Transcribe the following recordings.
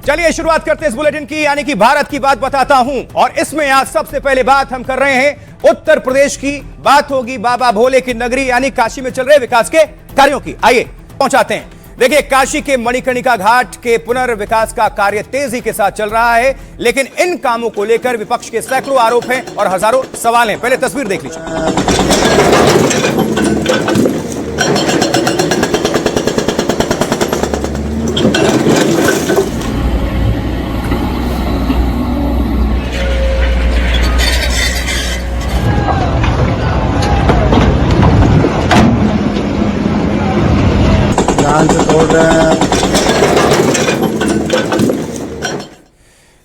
चलिए शुरुआत करते हैं इस बुलेटिन की, यानी कि भारत की बात बताता हूं। और इसमें आज सबसे पहले बात हम कर रहे हैं उत्तर प्रदेश की। बात होगी बाबा भोले की नगरी यानी काशी में चल रहे विकास के कार्यों की। आइए पहुंचाते हैं। देखिए, काशी के मणिकर्णिका घाट के पुनर्विकास का कार्य तेजी के साथ चल रहा है, लेकिन इन कामों को लेकर विपक्ष के सैकड़ों आरोप हैं और हजारों सवाल हैं। पहले तस्वीर देख लीजिए।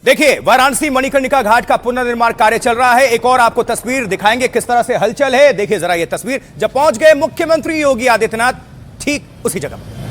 देखिए, वाराणसी मणिकर्णिका घाट का पुनर्निर्माण कार्य चल रहा है। एक और आपको तस्वीर दिखाएंगे किस तरह से हलचल है। देखिए जरा ये तस्वीर, जब पहुंच गए मुख्यमंत्री योगी आदित्यनाथ ठीक उसी जगह पर।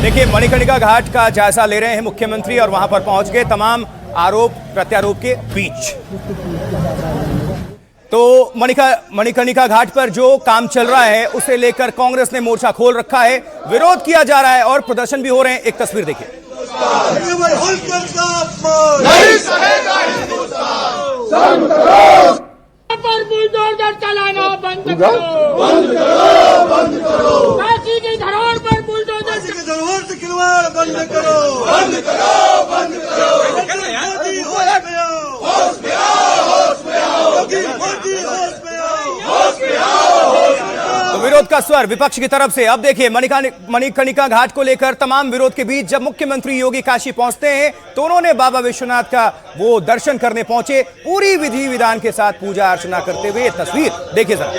देखिए, मणिकर्णिका घाट का जायजा ले रहे हैं मुख्यमंत्री और वहां पर पहुंच गए तमाम आरोप प्रत्यारोप के बीच। तो मणिकर्णिका घाट पर जो काम चल रहा है उसे लेकर कांग्रेस ने मोर्चा खोल रखा है, विरोध किया जा रहा है और प्रदर्शन भी हो रहे हैं। एक तस्वीर देखिए। पर बुलडोजर चलाना बंद करो, बंद करो। काशी की धरोहर पर बुलडोजर की धरोहर से खिलवाड़ बंद करो, बंद करो, बंद करो। होश में आओ, होश में आओ, होश में आओ, होश में आओ, होश में आओ। तो विरोध का स्वर विपक्ष की तरफ से। अब देखिए, मणिकर्णिका घाट को लेकर तमाम विरोध के बीच जब मुख्यमंत्री योगी काशी पहुंचते हैं तो उन्होंने बाबा विश्वनाथ का वो दर्शन करने पहुंचे, पूरी विधि विधान के साथ पूजा अर्चना करते हुए। तस्वीर देखिए जरा।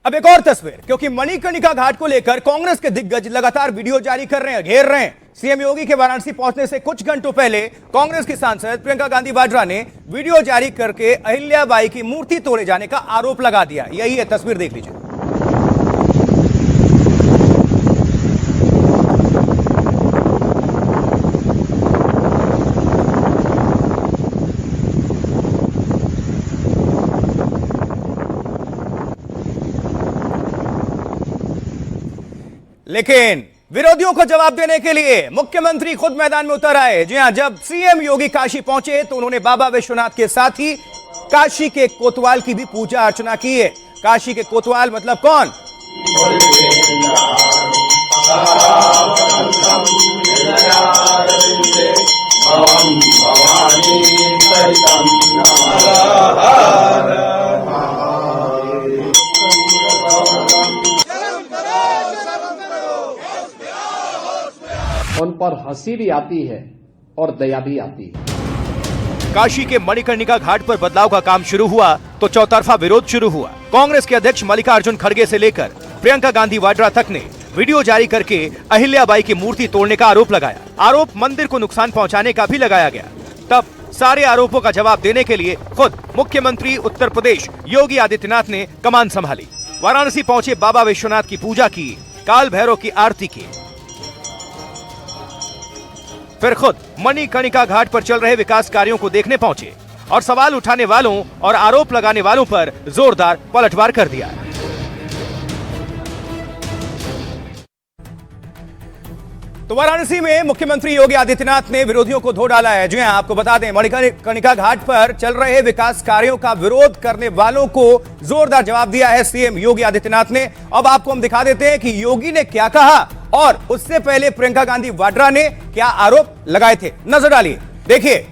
अब एक और तस्वीर, क्योंकि मणिकर्णिका घाट को लेकर कांग्रेस के दिग्गज लगातार वीडियो जारी कर रहे हैं, घेर रहे हैं। सीएम योगी के वाराणसी पहुंचने से कुछ घंटों पहले कांग्रेस की सांसद प्रियंका गांधी वाड्रा ने वीडियो जारी करके अहिल्याबाई की मूर्ति तोड़े जाने का आरोप लगा दिया। यही है, तस्वीर देख लीजिए। लेकिन विरोधियों को जवाब देने के लिए मुख्यमंत्री खुद मैदान में उतर आए। जी हां, जब सीएम योगी काशी पहुंचे तो उन्होंने बाबा विश्वनाथ के साथ ही काशी के कोतवाल की भी पूजा अर्चना की है। काशी के कोतवाल मतलब कौन? उन पर हंसी भी आती है और दया भी आती है। काशी के मणिकर्णिका घाट पर बदलाव का काम शुरू हुआ तो चौतरफा विरोध शुरू हुआ। कांग्रेस के अध्यक्ष मल्लिकार्जुन खड़गे से लेकर प्रियंका गांधी वाड्रा तक ने वीडियो जारी करके अहिल्याबाई की मूर्ति तोड़ने का आरोप लगाया। आरोप मंदिर को नुकसान पहुंचाने का भी लगाया गया। तब सारे आरोपों का जवाब देने के लिए खुद मुख्यमंत्री उत्तर प्रदेश योगी आदित्यनाथ ने कमान संभाली। वाराणसी पहुंचे बाबा विश्वनाथ की पूजा की, काल भैरव की आरती की, फिर खुद मणिकर्णिका घाट पर चल रहे विकास कार्यों को देखने पहुंचे और सवाल उठाने वालों और आरोप लगाने वालों पर जोरदार पलटवार कर दिया। तो वाराणसी में मुख्यमंत्री योगी आदित्यनाथ ने विरोधियों को धो डाला है। जी हां, आपको बता दें, मणिकर्णिका घाट पर चल रहे विकास कार्यों का विरोध करने वालों को जोरदार जवाब दिया है सीएम योगी आदित्यनाथ ने। अब आपको हम दिखा देते हैं कि योगी ने क्या कहा और उससे पहले प्रियंका गांधी वाड्रा ने क्या आरोप लगाए थे। नजर डालिए, देखिए।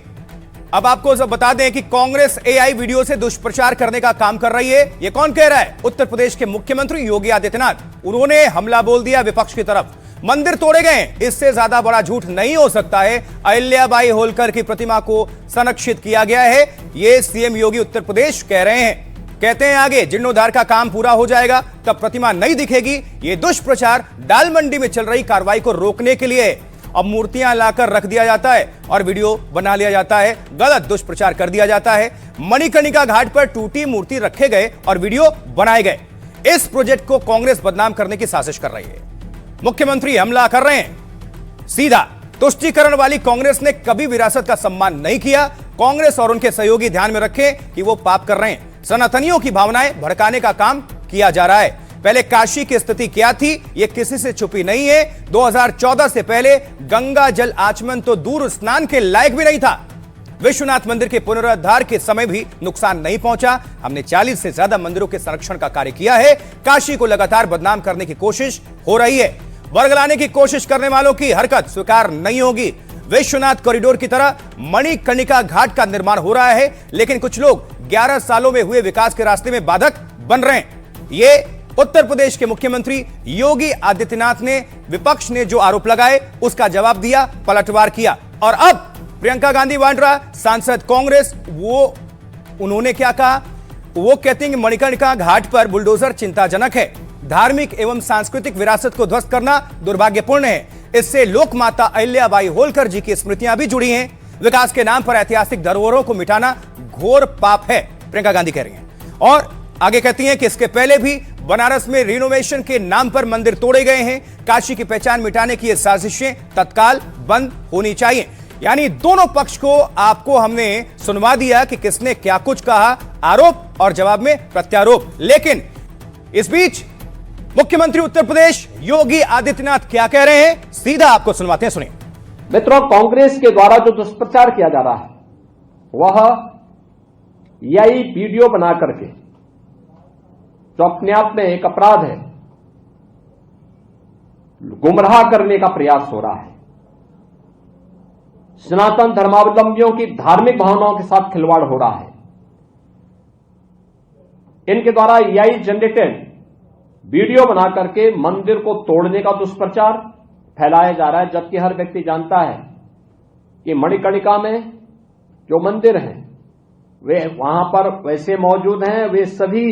अब आपको सब बता दें कि कांग्रेस एआई वीडियो से दुष्प्रचार करने का काम कर रही है। ये कौन कह रहा है? उत्तर प्रदेश के मुख्यमंत्री योगी आदित्यनाथ। उन्होंने हमला बोल दिया विपक्ष की तरफ। मंदिर तोड़े गए, इससे ज्यादा बड़ा झूठ नहीं हो सकता है। अहिल्याबाई होलकर की प्रतिमा को संरक्षित किया गया है, ये सीएम योगी उत्तर प्रदेश कह रहे हैं। कहते हैं आगे जीर्णोद्धार का काम पूरा हो जाएगा तब प्रतिमा नहीं दिखेगी। ये दुष्प्रचार दाल मंडी में चल रही कार्रवाई को रोकने के लिए अब मूर्तियां लाकर रख दिया जाता है और वीडियो बना लिया जाता है, गलत दुष्प्रचार कर दिया जाता है। मणिकर्णिका घाट पर टूटी मूर्ति रखे गए और वीडियो बनाए गए। इस प्रोजेक्ट को कांग्रेस बदनाम करने की साजिश कर रही है। मुख्यमंत्री हमला कर रहे हैं सीधा। तुष्टीकरण वाली कांग्रेस ने कभी विरासत का सम्मान नहीं किया। कांग्रेस और उनके सहयोगी ध्यान में रखें कि वो पाप कर रहे हैं। सनातनियों की भावनाएं भड़काने का काम किया जा रहा है। पहले काशी की स्थिति क्या थी यह किसी से छुपी नहीं है। 2014 से पहले गंगा जल आचमन तो दूर स्नान के लायक भी नहीं था। विश्वनाथ मंदिर के पुनरुद्धार के समय भी नुकसान नहीं पहुंचा। हमने 40 से ज्यादा मंदिरों के संरक्षण का कार्य किया है। काशी को लगातार बदनाम करने की कोशिश हो रही है। वर्गलाने की कोशिश करने वालों की हरकत स्वीकार नहीं होगी। विश्वनाथ कॉरिडोर की तरह मणिकर्णिका घाट का निर्माण हो रहा है, लेकिन कुछ लोग 11 सालों में हुए विकास के रास्ते में बाधक बन रहे हैं। ये उत्तर प्रदेश के मुख्यमंत्री योगी आदित्यनाथ ने विपक्ष ने जो आरोप लगाए उसका जवाब दिया, पलटवार किया। और अब प्रियंका गांधी वाड्रा सांसद कांग्रेस, उन्होंने क्या कहा? वो कहते हैं कि मणिकर्णिका घाट पर बुलडोजर चिंताजनक है। धार्मिक एवं सांस्कृतिक विरासत को ध्वस्त करना दुर्भाग्यपूर्ण है। इससे लोक माता अहिल्याबाई होलकर जी की स्मृतियां भी जुड़ी हैं। विकास के नाम पर ऐतिहासिक धरोहरों को मिटाना घोर पाप है, प्रियंका गांधी कह रही हैं। और आगे कहती हैं कि इसके पहले भी बनारस में रिनोवेशन के नाम पर मंदिर तोड़े गए हैं। काशी की पहचान मिटाने की ये साजिशें तत्काल बंद होनी चाहिए। यानी दोनों पक्ष को आपको हमने सुनवा दिया कि किसने क्या कुछ कहा, आरोप और जवाब में प्रत्यारोप। लेकिन इस बीच मुख्यमंत्री उत्तर प्रदेश योगी आदित्यनाथ क्या कह रहे हैं, सीधा आपको सुनवाते हैं, सुनिए। मित्रों, कांग्रेस के द्वारा जो दुष्प्रचार किया जा रहा है वह यही वीडियो बना करके, जो अपने आप में एक अपराध है, गुमराह करने का प्रयास हो रहा है। सनातन धर्मावलंबियों की धार्मिक भावनाओं के साथ खिलवाड़ हो रहा है। इनके द्वारा एआई जनरेटेड वीडियो बना करके मंदिर को तोड़ने का दुष्प्रचार फैलाया जा रहा है, जबकि हर व्यक्ति जानता है कि मणिकर्णिका में जो मंदिर हैं वे वहां पर वैसे मौजूद हैं, वे सभी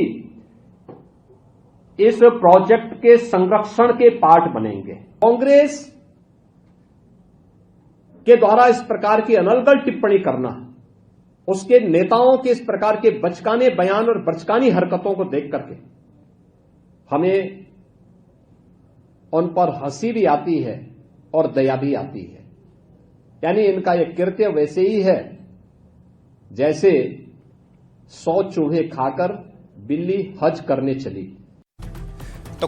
इस प्रोजेक्ट के संरक्षण के पार्ट बनेंगे। कांग्रेस के द्वारा इस प्रकार की अनर्गल टिप्पणी करना, उसके नेताओं के इस प्रकार के बचकाने बयान और बचकानी हरकतों को देख करके हमें उन पर हंसी भी आती है और दया भी आती है। यानी इनका यह कृत्य वैसे ही है जैसे 100 चूहे खाकर बिल्ली हज करने चली। तो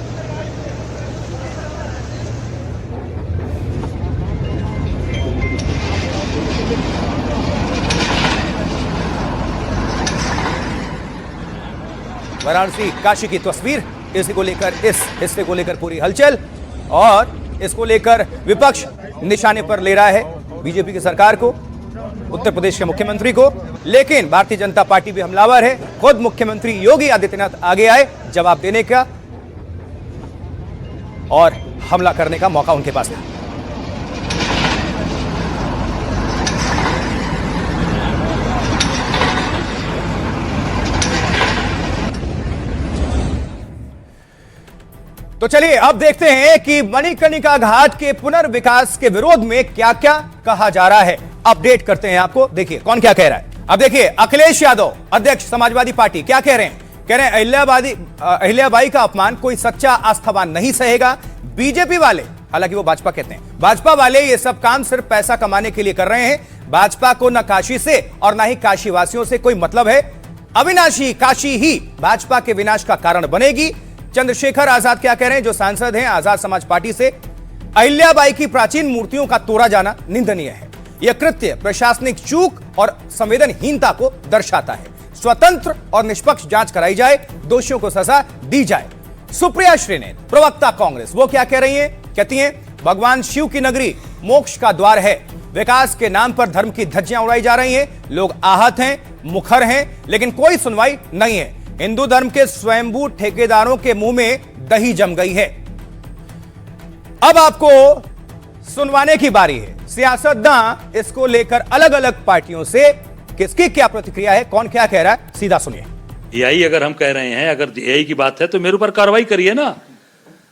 वाराणसी काशी की तस्वीर, इसी को लेकर, इस हिस्से को लेकर पूरी हलचल, और इसको लेकर विपक्ष निशाने पर ले रहा है बीजेपी की सरकार को, उत्तर प्रदेश के मुख्यमंत्री को। लेकिन भारतीय जनता पार्टी भी हमलावर है। खुद मुख्यमंत्री योगी आदित्यनाथ आगे आए जवाब देने का और हमला करने का मौका उनके पास था। तो चलिए अब देखते हैं कि मणिकर्णिका घाट के पुनर्विकास के विरोध में क्या क्या कहा जा रहा है। अपडेट करते हैं आपको, देखिए कौन क्या कह रहा है। अब देखिए अखिलेश यादव, अध्यक्ष समाजवादी पार्टी, क्या कह रहे हैं? कह रहे हैं अहिल्याबाई का अपमान कोई सच्चा आस्थावान नहीं सहेगा। बीजेपी वाले, हालांकि वो भाजपा कहते हैं, भाजपा वाले ये सब काम सिर्फ पैसा कमाने के लिए कर रहे हैं। भाजपा को न काशी से और न ही काशी वासियों से कोई मतलब है। अविनाशी काशी ही भाजपा के विनाश का कारण बनेगी। चंद्रशेखर आजाद क्या कह रहे हैं, जो सांसद हैं आजाद समाज पार्टी से? अहिल्याबाई की प्राचीन मूर्तियों का तोड़ा जाना निंदनीय है। यह कृत्य प्रशासनिक चूक और संवेदनहीनता को दर्शाता है। स्वतंत्र और निष्पक्ष जांच कराई जाए, दोषियों को सजा दी जाए। सुप्रिया श्रीनेत, प्रवक्ता कांग्रेस, वो क्या कह रही हैं? कहती हैं भगवान शिव की नगरी मोक्ष का द्वार है। विकास के नाम पर धर्म की धज्जियां उड़ाई जा रही हैं। लोग आहत हैं, मुखर हैं, लेकिन कोई सुनवाई नहीं है। हिंदू धर्म के स्वयंभू ठेकेदारों के मुंह में दही जम गई है। अब आपको सुनवाने की बारी है। सियासतदान इसको लेकर अलग अलग पार्टियों से किसकी क्या प्रतिक्रिया है, कौन क्या कह रहा है, सीधा सुनिए। यही अगर हम कह रहे हैं, अगर यही की बात है तो मेरे ऊपर कार्रवाई करिए ना,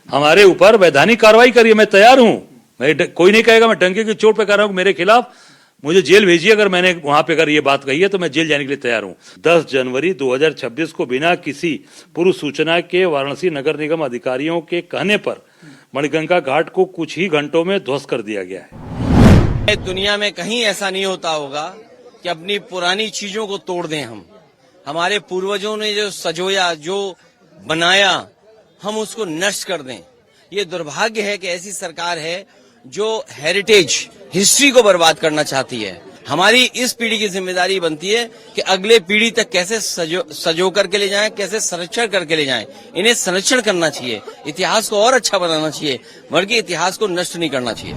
हमारे ऊपर वैधानिक कार्रवाई करिए। मैं तैयार हूं, कोई नहीं कहेगा मैं डंके की चोट पे कर रहा हूं मेरे खिलाफ। मुझे जेल भेजिए, अगर मैंने वहां पे अगर ये बात कही है तो मैं जेल जाने के लिए तैयार हूं। 10 जनवरी 2026 को बिना किसी पूर्व सूचना के वाराणसी नगर निगम अधिकारियों के कहने पर मणिगंगा घाट को कुछ ही घंटों में ध्वस्त कर दिया गया है। दुनिया में कहीं ऐसा नहीं होता होगा कि अपनी पुरानी चीजों को तोड़ दें हम। हमारे पूर्वजों ने जो सजोया, जो बनाया, हम उसको नष्ट कर दें। ये दुर्भाग्य है कि ऐसी सरकार है जो हेरिटेज, हिस्ट्री को बर्बाद करना चाहती है। हमारी इस पीढ़ी की जिम्मेदारी बनती है कि अगले पीढ़ी तक कैसे सजो करके ले जाएं, कैसे संरक्षण करके ले जाएं। इन्हें संरक्षण करना चाहिए, इतिहास को और अच्छा बनाना चाहिए, बल्कि इतिहास को नष्ट नहीं करना चाहिए।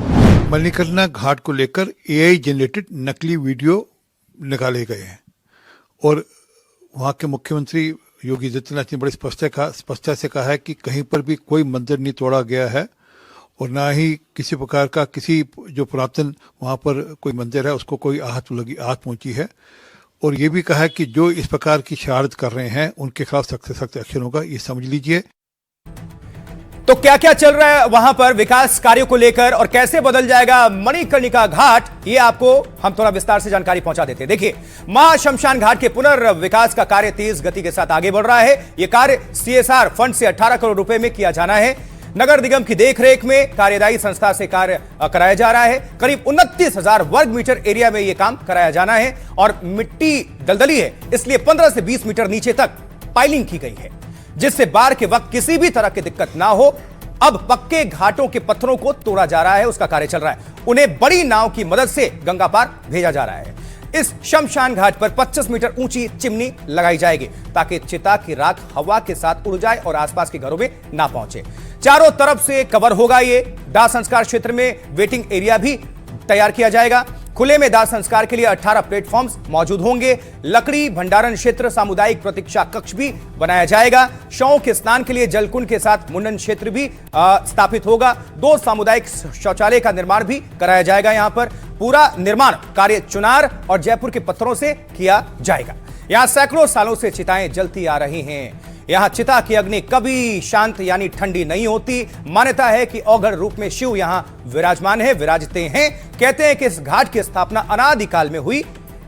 मणिकर्णिका घाट को लेकर एआई जनरेटेड नकली वीडियो निकाले गए हैं और वहां के मुख्यमंत्री योगी आदित्यनाथ ने बड़ी स्पष्टता से कहा है कि कहीं पर भी कोई मंदिर नहीं तोड़ा गया है और ना ही किसी प्रकार का किसी जो पुरातन वहां पर कोई मंदिर है उसको कोई आहत पहुंची है। और ये भी कहा है कि जो इस प्रकार की शरारत कर रहे हैं उनके खिलाफ सख्त से सख्त एक्शन होगा, ये समझ लीजिए। तो क्या क्या चल रहा है वहां पर विकास कार्यों को लेकर और कैसे बदल जाएगा मणिकर्णिका घाट, ये आपको हम थोड़ा विस्तार से जानकारी पहुंचा देते हैं। देखिए, महाशमशान घाट के पुनर्विकास का कार्य तेज गति के साथ आगे बढ़ रहा है। यह कार्य सीएसआर फंड से 18 करोड़ रुपए में किया जाना है। नगर निगम की देखरेख में कार्यदायी संस्था से कार्य कराया जा रहा है। करीब 29,000 वर्ग मीटर एरिया में यह काम कराया जाना है और मिट्टी दलदली है, इसलिए 15 से 20 मीटर नीचे तक पाइलिंग की गई है, जिससे बाढ़ के वक्त किसी भी तरह की दिक्कत ना हो। अब पक्के घाटों के पत्थरों को तोड़ा जा रहा है, उसका कार्य चल रहा है। उन्हें बड़ी नाव की मदद से गंगा पार भेजा जा रहा है। इस शमशान घाट पर 25 मीटर ऊंची चिमनी लगाई जाएगी ताकि चिता की राख हवा के साथ उड़ जाए और आसपास के घरों में ना पहुंचे। चारों तरफ से कवर होगा। ये दाह संस्कार क्षेत्र में वेटिंग एरिया भी तैयार किया जाएगा। खुले में दाह संस्कार के लिए 18 प्लेटफॉर्म्स मौजूद होंगे। लकड़ी भंडारण क्षेत्र, सामुदायिक प्रतीक्षा कक्ष भी बनाया जाएगा। शवों के स्नान के लिए जलकुंड के साथ मुंडन क्षेत्र भी स्थापित होगा। 2 सामुदायिक शौचालय का निर्माण भी कराया जाएगा। यहां पर पूरा निर्माण कार्य चुनार और जयपुर के पत्थरों से किया जाएगा। यहां सैकड़ों सालों से चिताएं जलती आ रही हैं। यहां चिता की अग्नि कभी शांत यानी ठंडी नहीं होती। मान्यता है कि औघड़ रूप में शिव यहां विराजमान है, विराजते हैं। कहते हैं कि इस घाट की स्थापना अनादिकाल में हुई,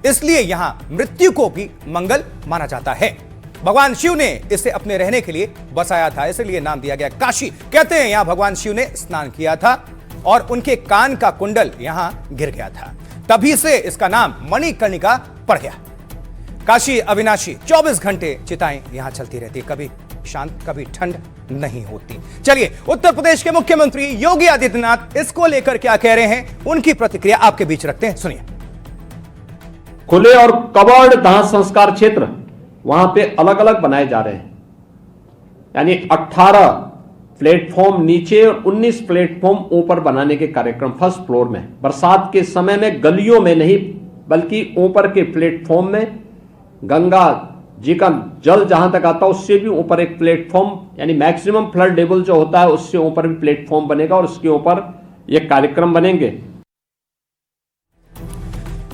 इसलिए यहां मृत्यु को भी मंगल माना जाता है। भगवान शिव ने इसे अपने रहने के लिए बसाया था, इसलिए नाम दिया गया काशी। कहते हैं यहां भगवान शिव ने स्नान किया था और उनके कान का कुंडल यहां गिर गया था, तभी से इसका नाम मणिकर्णिका पड़ गया। काशी अविनाशी 24 घंटे चिताएं यहां चलती रहती, कभी शांत कभी ठंड नहीं होती। चलिए, उत्तर प्रदेश के मुख्यमंत्री योगी आदित्यनाथ इसको लेकर क्या कह रहे हैं, उनकी प्रतिक्रिया आपके बीच रखते हैं, सुनिए। खुले और कवर्ड दाह संस्कार क्षेत्र वहां पे अलग अलग बनाए जा रहे हैं, यानी 18 प्लेटफॉर्म नीचे और 19 प्लेटफॉर्म ऊपर बनाने के कार्यक्रम फर्स्ट फ्लोर में। बरसात के समय में गलियों में नहीं बल्कि ऊपर के प्लेटफॉर्म में गंगा जी का जल जहां तक आता है उससे भी ऊपर एक प्लेटफॉर्म, यानी मैक्सिमम फ्लड लेवल जो होता है उससे ऊपर भी प्लेटफॉर्म बनेगा और उसके ऊपर ये कार्यक्रम बनेंगे।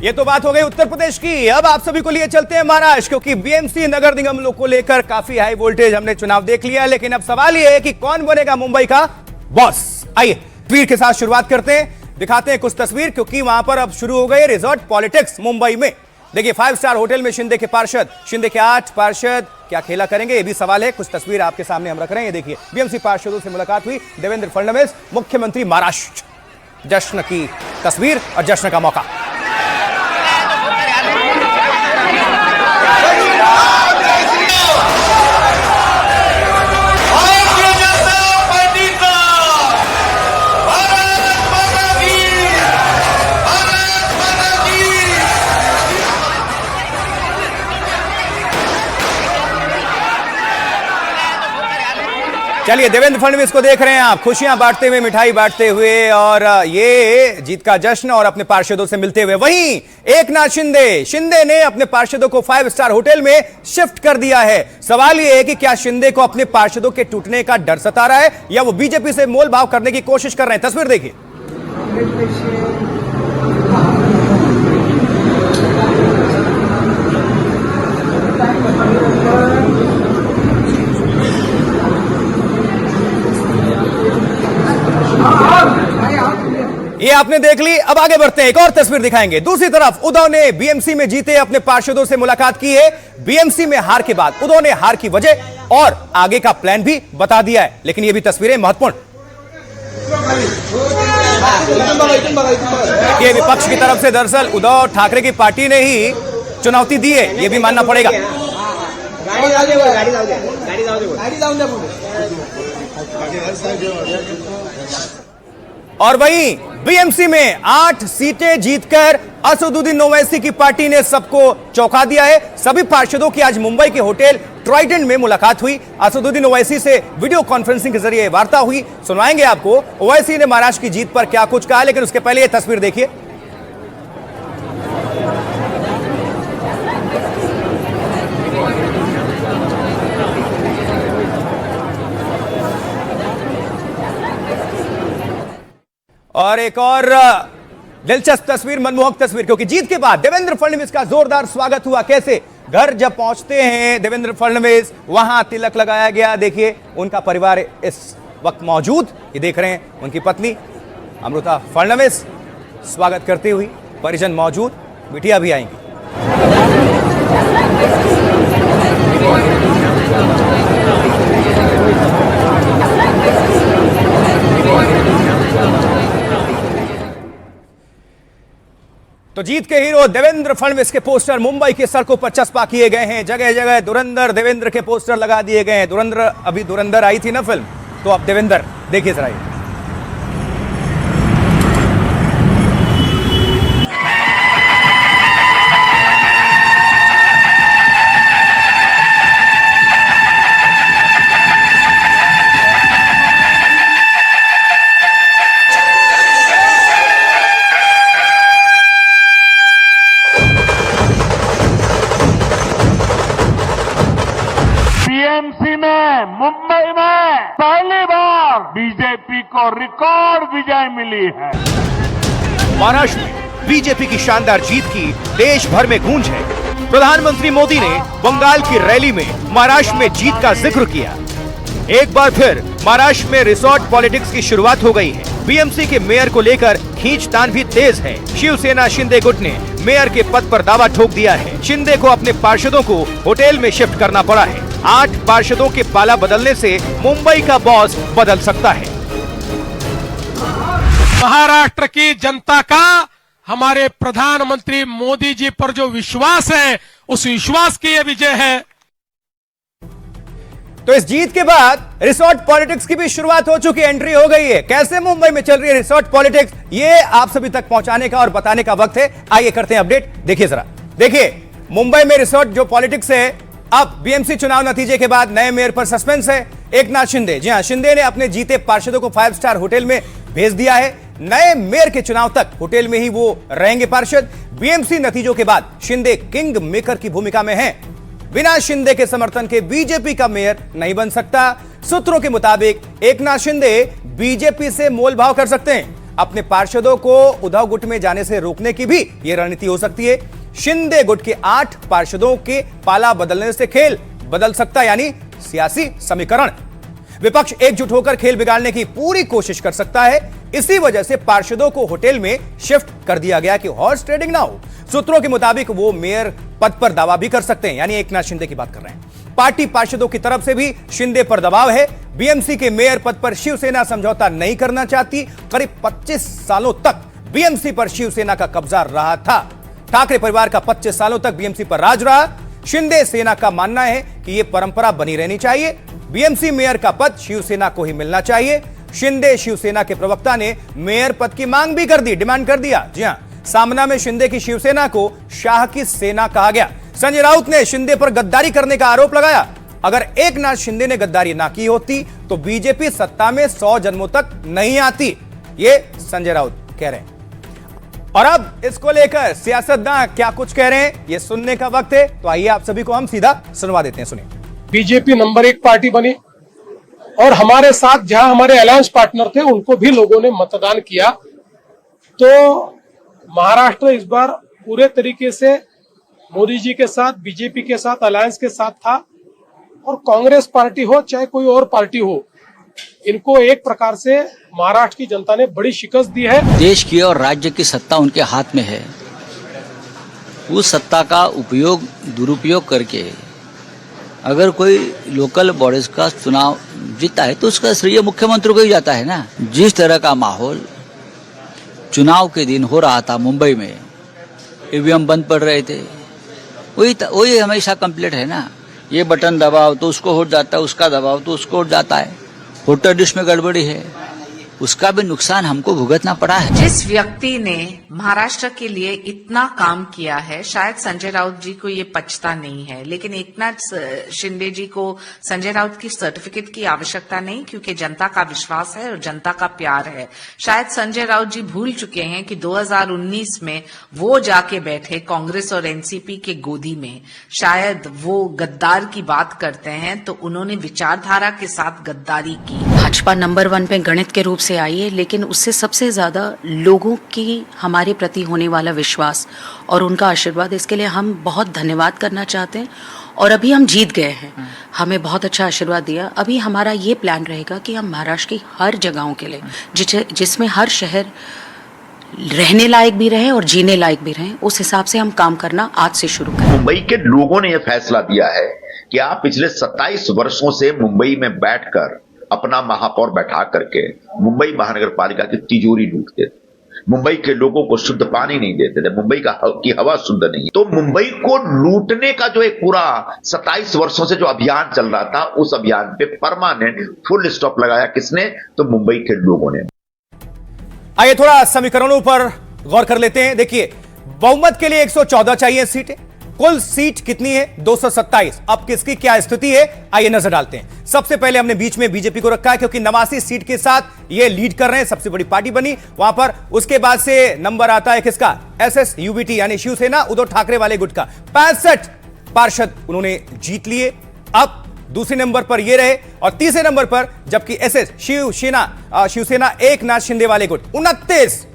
ये तो बात हो गई उत्तर प्रदेश की। अब आप सभी को लिए चलते हैं महाराष्ट्र, क्योंकि बीएमसी नगर निगम लोग को लेकर काफी हाई वोल्टेज हमने चुनाव देख लिया, लेकिन अब सवाल ये है कि कौन बनेगा मुंबई का बॉस। आइए ट्वीट के साथ शुरुआत करते हैं, दिखाते हैं कुछ तस्वीर, क्योंकि वहां पर अब शुरू हो गए रिजॉर्ट पॉलिटिक्स मुंबई में। देखिए, 5 स्टार होटल में शिंदे के पार्षद, शिंदे के 8 पार्षद क्या खेला करेंगे, ये भी सवाल है। कुछ तस्वीर आपके सामने हम रख रहे हैं, ये देखिए। बीएमसी पार्षदों से मुलाकात हुई, देवेंद्र फडणवीस मुख्यमंत्री महाराष्ट्र। जश्न की तस्वीर और जश्न का मौका। चलिए, देवेंद्र फडणवीस को देख रहे हैं आप, खुशियां बांटते हुए, मिठाई बांटते हुए और ये जीत का जश्न और अपने पार्षदों से मिलते हुए। वहीं एकनाथ शिंदे ने अपने पार्षदों को 5 स्टार होटल में शिफ्ट कर दिया है। सवाल यह है कि क्या शिंदे को अपने पार्षदों के टूटने का डर सता रहा है या वो बीजेपी से मोल भाव करने की कोशिश कर रहे हैं? तस्वीर देखिए। ये आपने देख ली, अब आगे बढ़ते हैं, एक और तस्वीर दिखाएंगे। दूसरी तरफ उद्धव ने बीएमसी में जीते अपने पार्षदों से मुलाकात की है। बीएमसी में हार के बाद उद्धव ने हार की वजह और आगे का प्लान भी बता दिया है, लेकिन ये भी तस्वीरें महत्वपूर्ण। ये विपक्ष की तरफ से दरअसल उद्धव ठाकरे की पार्टी ने ही चुनौती दी है, ये भी मानना पड़ेगा। और वहीं बीएमसी में 8 सीटें जीतकर असदुद्दीन ओवैसी की पार्टी ने सबको चौंका दिया है। सभी पार्षदों की आज मुंबई के होटल ट्राइडेंट में मुलाकात हुई। असदुद्दीन ओवैसी से वीडियो कॉन्फ्रेंसिंग के जरिए वार्ता हुई, सुनाएंगे आपको ओवैसी ने महाराष्ट्र की जीत पर क्या कुछ कहा, लेकिन उसके पहले यह तस्वीर देखिए। और एक और दिलचस्प तस्वीर, मनमोहक तस्वीर, क्योंकि जीत के बाद देवेंद्र फडणवीस का जोरदार स्वागत हुआ। कैसे घर जब पहुंचते हैं देवेंद्र फडणवीस, वहां तिलक लगाया गया। देखिए, उनका परिवार इस वक्त मौजूद, ये देख रहे हैं, उनकी पत्नी अमृता फडणवीस स्वागत करती हुई, परिजन मौजूद, बिटिया भी आएंगी। तो जीत के हीरो देवेंद्र फडणवीस के पोस्टर मुंबई की सड़कों पर चस्पा किए गए हैं। जगह जगह धुरंधर देवेंद्र के पोस्टर लगा दिए गए हैं। धुरंधर, अभी धुरंधर आई थी ना फिल्म, तो अब देवेंद्र, देखिए जरा। बीएमसी में, मुंबई में पहली बार बीजेपी को रिकॉर्ड विजय मिली है। महाराष्ट्र में बीजेपी की शानदार जीत की देश भर में गूंज है। प्रधानमंत्री मोदी ने बंगाल की रैली में महाराष्ट्र में जीत का जिक्र किया। एक बार फिर महाराष्ट्र में रिसोर्ट पॉलिटिक्स की शुरुआत हो गई है। बीएमसी के मेयर को लेकर खींचतान भी तेज है। शिवसेना शिंदे गुट ने मेयर के पद पर दावा ठोक दिया है। शिंदे को अपने पार्षदों को होटल में शिफ्ट करना पड़ा है। 8 पार्षदों के पाला बदलने से मुंबई का बॉस बदल सकता है। महाराष्ट्र की जनता का हमारे प्रधानमंत्री मोदी जी पर जो विश्वास है, उस विश्वास की यह विजय है। तो इस जीत के बाद रिसोर्ट पॉलिटिक्स की भी शुरुआत हो चुकी है, एंट्री हो गई है। कैसे मुंबई में चल रही है रिसोर्ट पॉलिटिक्स, ये आप सभी तक पहुंचाने का और बताने का वक्त है। आइए करते हैं अपडेट, देखिए जरा। देखिए, मुंबई में रिसोर्ट जो पॉलिटिक्स है, अब बीएमसी चुनाव नतीजे के बाद नए मेयर पर सस्पेंस है। एकनाथ शिंदे, जी हां, शिंदे ने अपने जीते पार्षदों को 5 स्टार होटल में भेज दिया है। नए मेयर के चुनाव तक होटल में ही वो रहेंगे पार्षद। बीएमसी नतीजों के बाद शिंदे किंग मेकर की भूमिका में हैं। बिना शिंदे के समर्थन के बीजेपी का मेयर नहीं बन सकता। सूत्रों के मुताबिक एकनाथ शिंदे बीजेपी से मोल भाव कर सकते हैं। अपने पार्षदों को उद्धव गुट में जाने से रोकने की भी यह रणनीति हो सकती है। शिंदे गुट के 8 पार्षदों के पाला बदलने से खेल बदल सकता है, यानी सियासी समीकरण। विपक्ष एकजुट होकर खेल बिगाड़ने की पूरी कोशिश कर सकता है। इसी वजह से पार्षदों को होटल में शिफ्ट कर दिया गया कि हॉर्स ट्रेडिंग ना हो। सूत्रों के मुताबिक वो मेयर पद पर दावा भी कर सकते हैं, यानी एकनाथ शिंदे की बात कर रहे हैं। पार्टी पार्षदों की तरफ से भी शिंदे पर दबाव है। बीएमसी के मेयर पद पर शिवसेना समझौता नहीं करना चाहती। करीब 25 सालों तक बीएमसी पर शिवसेना का कब्जा रहा था। ठाकरे परिवार का 25 सालों तक बीएमसी पर राज रहा। शिंदे सेना का मानना है कि यह परंपरा बनी रहनी चाहिए। बीएमसी मेयर का पद शिवसेना को ही मिलना चाहिए। शिंदे शिवसेना के प्रवक्ता ने मेयर पद की मांग भी कर दी, डिमांड कर दिया। जी हां, सामना में शिंदे की शिवसेना को शाह की सेना कहा गया। संजय राउत ने शिंदे पर गद्दारी करने का आरोप लगाया। अगर एकनाथ शिंदे ने गद्दारी ना की होती तो बीजेपी सत्ता में 100 जन्मों तक नहीं आती, ये संजय राउत कह रहे हैं। और अब इसको लेकर सियासतदान क्या कुछ कह रहे हैं, ये सुनने का वक्त है। तो आइए आप सभी को हम सीधा सुनवा देते हैं, सुनिए। बीजेपी नंबर 1 पार्टी बनी और हमारे साथ जहां हमारे अलायंस पार्टनर थे उनको भी लोगों ने मतदान किया। तो महाराष्ट्र इस बार पूरे तरीके से मोदी जी के साथ, बीजेपी के साथ, अलायंस के साथ था। और कांग्रेस पार्टी हो चाहे कोई और पार्टी हो, इनको एक प्रकार से महाराष्ट्र की जनता ने बड़ी शिकस्त दी है। देश की और राज्य की सत्ता उनके हाथ में है। उस सत्ता का उपयोग, दुरुपयोग करके अगर कोई लोकल बॉडीज का चुनाव जीता है तो उसका श्रेय मुख्यमंत्री को ही जाता है ना। जिस तरह का माहौल चुनाव के दिन हो रहा था मुंबई में, ईवीएम बंद पड़ रहे थे, वही हमेशा कंप्लेंट है ना। ये बटन दबाओ तो उसको वोट जाता है, उसका दबाओ तो उसको वोट जाता है। वोटर लिस्ट में गड़बड़ी है, उसका भी नुकसान हमको भुगतना पड़ा है। जिस व्यक्ति ने महाराष्ट्र के लिए इतना काम किया है, शायद संजय राउत जी को ये पचता नहीं है, लेकिन एकनाथ शिंदे जी को संजय राउत की सर्टिफिकेट की आवश्यकता नहीं, क्योंकि जनता का विश्वास है और जनता का प्यार है। शायद संजय राउत जी भूल चुके हैं कि 2019 में वो जाके बैठे कांग्रेस और एनसीपी के गोदी में। शायद वो गद्दार की बात करते हैं तो उन्होंने विचारधारा के साथ गद्दारी की। भाजपा नंबर 1 पे गणित के रूप से आई है, लेकिन उससे सबसे ज्यादा लोगों की हमारे प्रति होने वाला विश्वास और उनका आशीर्वाद, इसके लिए हम बहुत धन्यवाद करना चाहते हैं। और अभी हम जीत गए हैं, हमें बहुत अच्छा आशीर्वाद दिया। अभी हमारा ये प्लान रहेगा कि हम महाराष्ट्र की हर जगहों के लिए, जिसमें हर शहर रहने लायक भी रहे और जीने लायक भी रहे, उस हिसाब से हम काम करना आज से शुरू करें। मुंबई के लोगों ने यह फैसला दिया है कि आप पिछले 27 वर्षों से मुंबई में बैठकर अपना महापौर बैठा करके मुंबई महानगर पालिका की तिजोरी लूटते थे, मुंबई के लोगों को शुद्ध पानी नहीं देते थे, मुंबई की हवा शुद्ध नहीं। तो मुंबई को लूटने का जो एक पूरा 27 वर्षों से जो अभियान चल रहा था, उस अभियान पे परमानेंट फुल स्टॉप लगाया किसने? तो मुंबई के लोगों ने। आइए थोड़ा समीकरणों पर गौर कर लेते हैं। देखिए, बहुमत के लिए 114 चाहिए सीटें, कुल सीट कितनी है? 227। अब किसकी क्या स्थिति है, आइए नजर डालते हैं। सबसे पहले हमने बीच में बीजेपी को रखा है, क्योंकि 89 सीट के साथ ये लीड कर रहे हैं, सबसे बड़ी पार्टी बनी वहां पर। उसके बाद से नंबर आता है किसका? एसएस यूबीटी यानी शिवसेना, उद्धव ठाकरे वाले गुट का। 65 पार्षद उन्होंने जीत लिए। अब दूसरे नंबर पर ये रहे, और तीसरे नंबर पर जबकि एसएस शिवसेना एकनाथ शिंदे वाले गुट 29।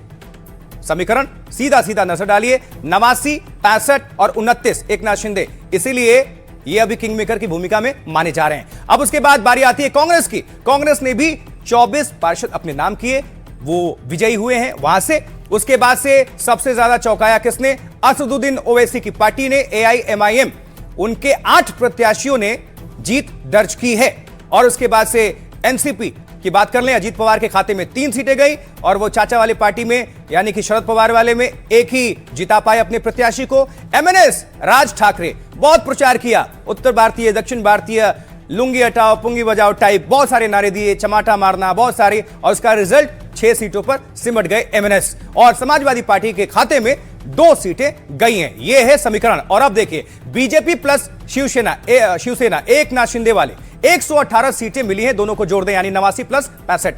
समीकरण सीधा सीधा नजर डालिए, 89, 65 और 29 एकनाथ शिंदे। इसीलिए ये अभी किंग मेकर की भूमिका में माने जा रहे हैं। अब उसके बाद बारी आती है कांग्रेस की। कांग्रेस ने भी 24 पार्षद अपने नाम किए, वो विजयी हुए हैं वहां से। उसके बाद से सबसे ज्यादा चौंकाया किसने? असदुद्दीन ओवैसी की पार्टी ने, एआईएमआईएम, उनके 8 प्रत्याशियों ने जीत दर्ज की है। और उसके बाद से एनसीपी की बात कर लें, अजीत पवार के खाते में 3 सीटें गई, और वो चाचा वाली पार्टी में यानी कि शरद पवार वाले में एक ही जिता पाए अपने प्रत्याशी को। एमएनएस राज ठाकरे बहुत प्रचार किया, उत्तर भारतीय, दक्षिण भारतीय, लुंगी हटाओ पुंगी बजाओ टाइप, बहुत सारे नारे दिए, चमाटा मारना, बहुत सारे, और उसका रिजल्ट 6 सीटों पर सिमट गए एमएनएस। और समाजवादी पार्टी के खाते में 2 सीटें गई हैं। यह है समीकरण। और अब देखिए, बीजेपी प्लस शिवसेना एकनाथ शिंदे वाले 118 सीटें मिली हैं, दोनों को जोड़ दें यानी 89 प्लस 65,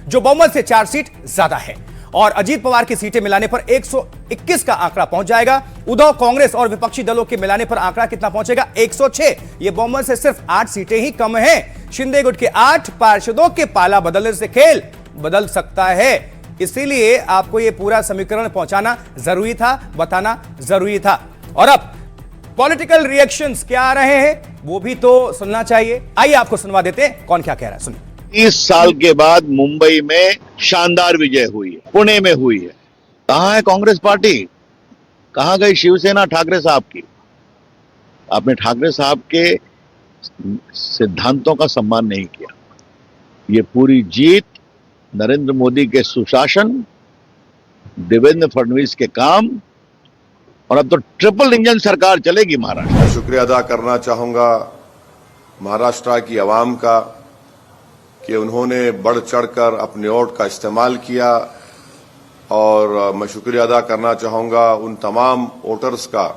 जो बहुमत से 4 सीट ज्यादा है। और अजीत पवार की सीटें मिलाने पर 121 का आंकड़ा पहुंच जाएगा। उद्धव, कांग्रेस और विपक्षी दलों के मिलाने पर आंकड़ा कितना पहुंचेगा? 106। ये बहुमत से सिर्फ 8 सीटें ही कम हैं। शिंदे गुट के 8 पार्षदों के पाला बदलने से खेल बदल सकता है। इसीलिए आपको यह पूरा समीकरण पहुंचाना जरूरी था, बताना जरूरी था। और अब पॉलिटिकल रिएक्शंस क्या आ रहे हैं वो भी तो सुनना चाहिए। आइए आपको सुनवा देते हैं कौन क्या कह रहा है, सुनिए। 30 साल के बाद मुंबई में शानदार विजय हुई है, पुणे में हुई है। कहां है कांग्रेस पार्टी? कहां गई शिवसेना ठाकरे साहब की? आपने ठाकरे साहब के सिद्धांतों का सम्मान नहीं किया। ये पूरी जीत नरेंद्र मोदी के सुशासन, देवेंद्र फडणवीस के काम, और अब तो ट्रिपल इंजन सरकार चलेगी महाराष्ट्र। शुक्रिया अदा करना चाहूंगा महाराष्ट्र की आवाम का कि उन्होंने बढ़ चढ़कर अपने वोट का इस्तेमाल किया, और मैं शुक्रिया अदा करना चाहूंगा उन तमाम वोटर्स का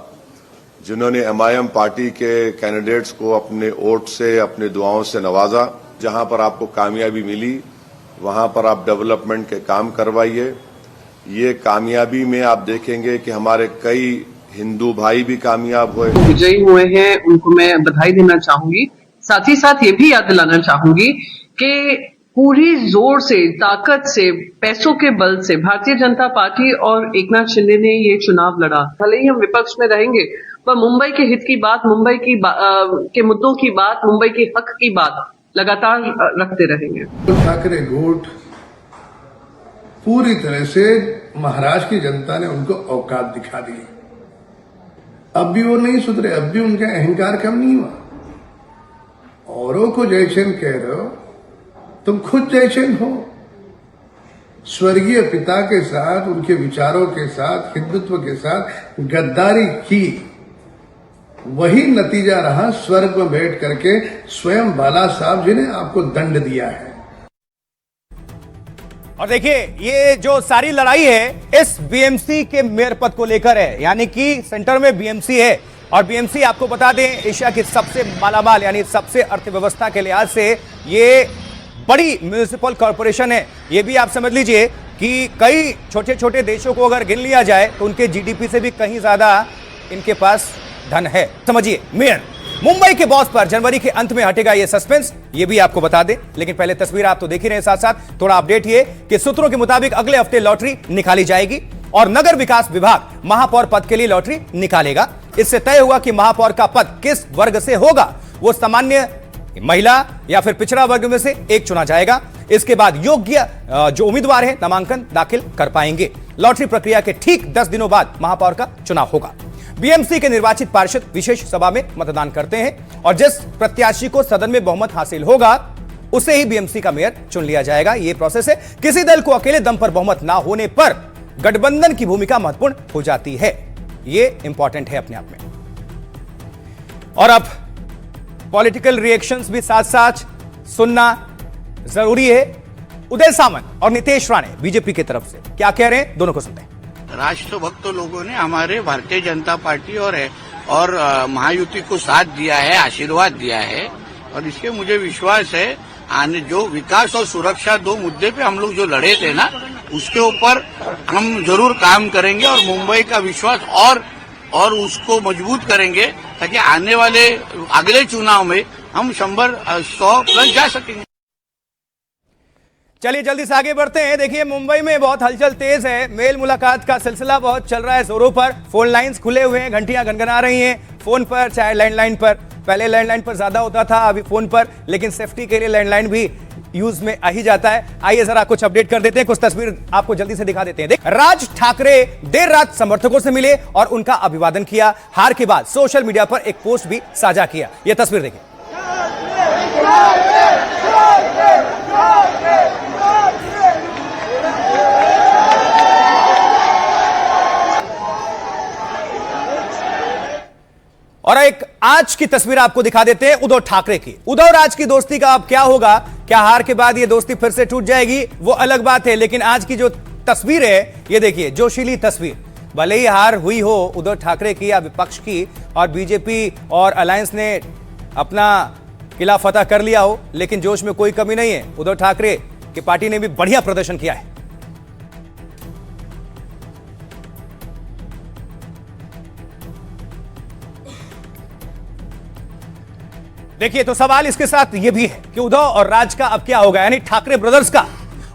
जिन्होंने एमआईएम पार्टी के कैंडिडेट्स को अपने वोट से, अपनी दुआओं से नवाजा। जहां पर आपको कामयाबी मिली वहां पर आप डेवलपमेंट के काम करवाइए। ये कामयाबी में आप देखेंगे कि हमारे कई हिंदू भाई भी कामयाब हुए। विजयी हुए हैं, उनको मैं बधाई देना चाहूंगी। साथ ही साथ ये भी याद दिलाना चाहूंगी कि पूरी जोर से, ताकत से, पैसों के बल से भारतीय जनता पार्टी और एकनाथ शिंदे ने ये चुनाव लड़ा। भले ही हम विपक्ष में रहेंगे, पर मुंबई के हित की बात, मुंबई की के मुद्दों की बात, मुंबई के हक की बात लगातार रखते रहेंगे। ठाकरे गुट पूरी तरह से महाराष्ट्र की जनता ने उनको औकात दिखा दी। अब भी वो नहीं सुधरे, अब भी उनका अहंकार कम नहीं हुआ। औरों को जयचंद कह रहे हो, तुम खुद जयचंद हो। स्वर्गीय पिता के साथ, उनके विचारों के साथ, हिंदुत्व के साथ गद्दारी की, वही नतीजा रहा स्वर्ग में बैठ करके स्वयं बाला साहब जी ने आपको दंड दिया है। और देखिए, ये जो सारी लड़ाई है इस बीएमसी के मेयर पद को लेकर है, यानी कि सेंटर में बीएमसी है। और बीएमसी आपको बता दें, एशिया की सबसे मालामाल यानी सबसे अर्थव्यवस्था के लिहाज से ये बड़ी म्युनिसिपल कॉर्पोरेशन है। ये भी आप समझ लीजिए कि कई छोटे छोटे देशों को अगर गिन लिया जाए तो उनके जीडीपी से भी कहीं ज्यादा इनके पास धन है। समझिए, मेयर मुंबई के बॉस पर जनवरी के अंत में हटेगा ये सस्पेंस, ये भी आपको बता दें। लेकिन पहले तस्वीर आप तो देख ही रहे हैं, साथ साथ थोड़ा अपडेट ये कि सूत्रों के मुताबिक अगले हफ्ते लॉटरी निकाली जाएगी और नगर विकास विभाग महापौर पद के लिए लॉटरी निकालेगा। इससे तय हुआ कि महापौर का पद किस वर्ग से होगा, वो सामान्य, महिला या फिर पिछड़ा वर्ग में से एक चुना जाएगा। इसके बाद योग्य जो उम्मीदवार है नामांकन दाखिल कर पाएंगे। लॉटरी प्रक्रिया के ठीक 10 दिनों बाद महापौर का चुनाव होगा। बीएमसी के निर्वाचित पार्षद विशेष सभा में मतदान करते हैं और जिस प्रत्याशी को सदन में बहुमत हासिल होगा उसे ही बीएमसी का मेयर चुन लिया जाएगा। यह प्रोसेस है। किसी दल को अकेले दम पर बहुमत ना होने पर गठबंधन की भूमिका महत्वपूर्ण हो जाती है। यह इंपॉर्टेंट है अपने आप में। और अब पॉलिटिकल रिएक्शंस भी साथ साथ सुनना जरूरी है। उदय सामंत और नितेश राणे बीजेपी की तरफ से क्या कह रहे हैं, दोनों को सुनते हैं। राष्ट्रभक्त लोगों ने हमारे भारतीय जनता पार्टी और महायुति को साथ दिया है, आशीर्वाद दिया है और इसके मुझे विश्वास है आने जो विकास और सुरक्षा 2 मुद्दे पे हम लोग जो लड़े थे ना, उसके ऊपर हम जरूर काम करेंगे और मुंबई का विश्वास और उसको मजबूत करेंगे ताकि आने वाले अगले चुनाव में हम 100 प्लस जा सकेंगे। चलिए जल्दी से आगे बढ़ते हैं। देखिए, मुंबई में बहुत हलचल तेज है। मेल मुलाकात का सिलसिला बहुत चल रहा है जोरों पर। फोन लाइंस खुले हुए हैं, घंटियां गनगना रही हैं फोन पर, चाहे लैंडलाइन पर। पहले लैंडलाइन पर ज्यादा होता था, अभी फोन पर, लेकिन सेफ्टी के लिए लैंडलाइन भी यूज में आ ही जाता है। आइए जरा कुछ अपडेट कर देते हैं, कुछ तस्वीर आपको जल्दी से दिखा देते हैं। देख, राज ठाकरे देर रात समर्थकों से मिले और उनका अभिवादन किया। हार के बाद सोशल मीडिया पर एक पोस्ट भी साझा किया। यह तस्वीर देखिए। और एक आज की तस्वीर आपको दिखा देते हैं उद्धव ठाकरे की। उद्धव राज की दोस्ती का अब क्या होगा? क्या हार के बाद ये दोस्ती फिर से टूट जाएगी? वो अलग बात है, लेकिन आज की जो तस्वीर है ये देखिए, जोशीली तस्वीर। भले ही हार हुई हो उद्धव ठाकरे की या विपक्ष की और बीजेपी और अलायंस ने अपना किला फतह कर लिया हो, लेकिन जोश में कोई कमी नहीं है। उद्धव ठाकरे की पार्टी ने भी बढ़िया प्रदर्शन किया है। देखिए, तो सवाल इसके साथ यह भी है कि उद्धव और राज का अब क्या होगा, यानी ठाकरे ब्रदर्स का।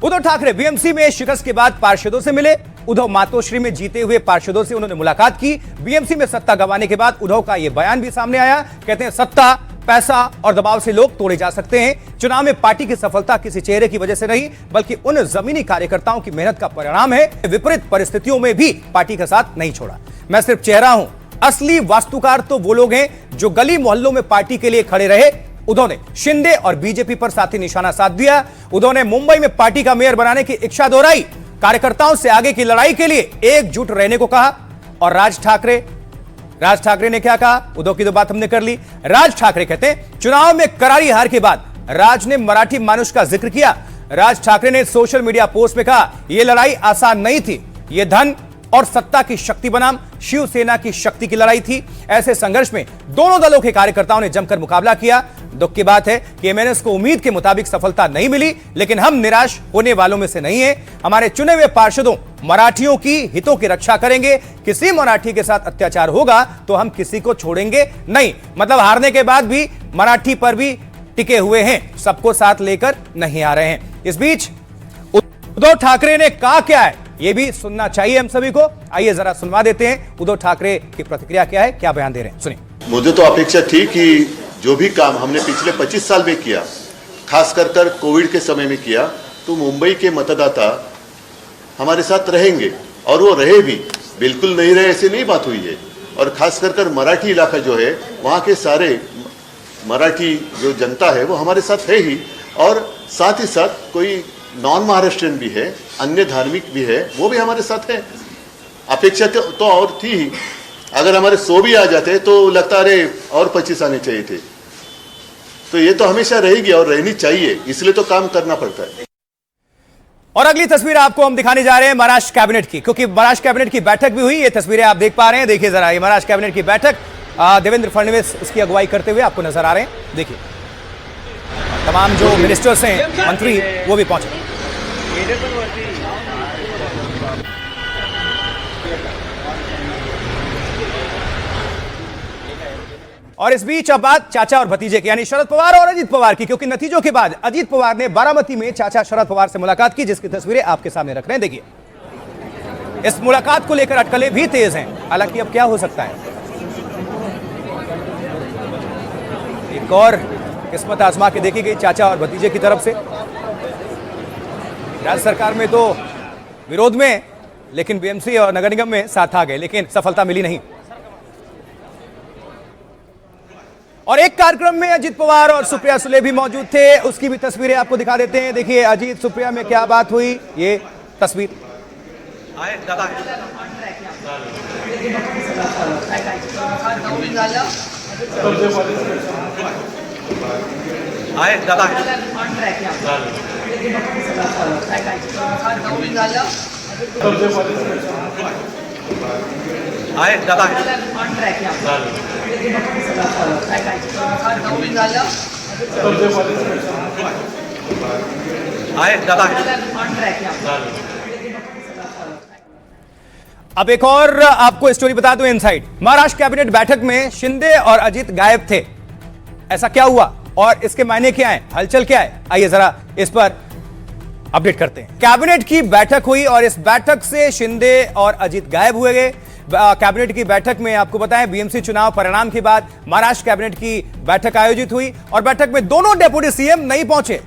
उद्धव ठाकरे बीएमसी में शिकस्त के बाद पार्षदों से मिले। उद्धव मातोश्री में जीते हुए पार्षदों से उन्होंने मुलाकात की। बीएमसी में सत्ता गंवाने के बाद उद्धव का यह बयान भी सामने आया। कहते हैं, सत्ता, पैसा और दबाव से लोग तोड़े जा सकते हैं। चुनाव में पार्टी की सफलता किसी चेहरे की वजह से नहीं, बल्कि उन जमीनी कार्यकर्ताओं की मेहनत का परिणाम है। विपरीत परिस्थितियों में भी पार्टी का साथ नहीं छोड़ा। मैं सिर्फ चेहरा हूं, असली वास्तुकार तो वो लोग हैं जो गली मोहल्लों में पार्टी के लिए खड़े रहे। उद्धव ने शिंदे और बीजेपी पर साथी निशाना साध दिया। उद्धव ने मुंबई में पार्टी का मेयर बनाने की इच्छा दोहराई। कार्यकर्ताओं से आगे की लड़ाई के लिए एकजुट रहने को कहा। और राज ठाकरे ने क्या कहा? उद्धव की तो बात हमने कर ली। राज ठाकरे कहते हैं, चुनाव में करारी हार के बाद राज ने मराठी मानुष का जिक्र किया। राज ठाकरे ने सोशल मीडिया पोस्ट में कहा, यह लड़ाई आसान नहीं थी, यह धन और सत्ता की शक्ति बनाम शिवसेना की शक्ति की लड़ाई थी। ऐसे संघर्ष में दोनों दलों के कार्यकर्ताओं ने जमकर मुकाबला किया। दुख की बात है कि एमएनएस को उम्मीद के मुताबिक सफलता नहीं मिली, लेकिन हम निराश होने वालों में से नहीं हैं। हमारे चुने हुए पार्षदों मराठियों की हितों की रक्षा करेंगे। किसी मराठी के साथ अत्याचार होगा तो हम किसी को छोड़ेंगे नहीं। मतलब हारने के बाद भी मराठी पर भी टिके हुए हैं, सबको साथ लेकर नहीं आ रहे हैं। इस बीच उद्धव ठाकरे ने कहा क्या है, यह भी सुनना चाहिए हम सभी को। आइए जरा सुनवा देते हैं उद्धव ठाकरे की प्रतिक्रिया क्या है, क्या बयान दे रहे हैं, सुनिए। मुझे तो अपेक्षा थी कि जो भी काम हमने पिछले 25 साल में किया, खास कर कोविड के समय में किया, तो मुंबई के मतदाता हमारे साथ रहेंगे और वो रहे भी, बिल्कुल नहीं रहे ऐसे नहीं बात हुई है। और खास कर मराठी इलाका जो है, वहाँ के सारे मराठी जो जनता है वो हमारे साथ है ही, और साथ ही साथ कोई नॉन महाराष्ट्रियन भी है, अन्य धार्मिक भी है, वो भी हमारे साथ है। अपेक्षा तो और थी ही, अगर हमारे 100 भी आ जाते तो लगता अरे और 25 आने चाहिए थे। तो ये तो हमेशा रहेगी और रहनी चाहिए, इसलिए तो काम करना पड़ता है। और अगली तस्वीर आपको हम दिखाने जा रहे हैं महाराष्ट्र कैबिनेट की, क्योंकि महाराष्ट्र कैबिनेट की बैठक भी हुई। ये तस्वीरें आप देख पा रहे हैं, देखिए जरा, ये महाराष्ट्र कैबिनेट की बैठक, देवेंद्र फडणवीस इसकी अगुवाई करते हुए आपको नजर आ रहे हैं। देखिए तमाम जो मिनिस्टर्स हैं, मंत्री, वो भी पहुंचे। और इस बीच अब बात चाचा और भतीजे की, यानी शरद पवार और अजीत पवार की, क्योंकि नतीजों के बाद अजीत पवार ने बारामती में चाचा शरद पवार से मुलाकात की, जिसकी तस्वीरें आपके सामने रख रहे हैं। देखिए इस मुलाकात को लेकर अटकलें भी तेज हैं। हालांकि अब क्या हो सकता है, एक और किस्मत आजमा के देखी गई चाचा और भतीजे की तरफ से। राज्य सरकार में तो विरोध में, लेकिन बीएमसी और नगर निगम में साथ आ गए, लेकिन सफलता मिली नहीं। और एक कार्यक्रम में अजीत पवार और सुप्रिया सुले भी मौजूद थे, उसकी भी तस्वीरें आपको दिखा देते हैं। देखिए अजीत सुप्रिया में क्या बात हुई, ये तस्वीर। अब एक और आपको स्टोरी बता दूं इनसाइड। महाराष्ट्र कैबिनेट बैठक में शिंदे और अजीत गायब थे, ऐसा क्या हुआ और इसके मायने क्या है, हलचल क्या है, आइए जरा इस पर अपडेट करते हैं। कैबिनेट की बैठक हुई और इस बैठक से शिंदे और अजीत गायब हुए गए। कैबिनेट की बैठक में आपको बताएं, बीएमसी चुनाव परिणाम के बाद महाराष्ट्र कैबिनेट की बैठक आयोजित हुई और बैठक में दोनों डेप्यूटी सीएम नहीं पहुंचे।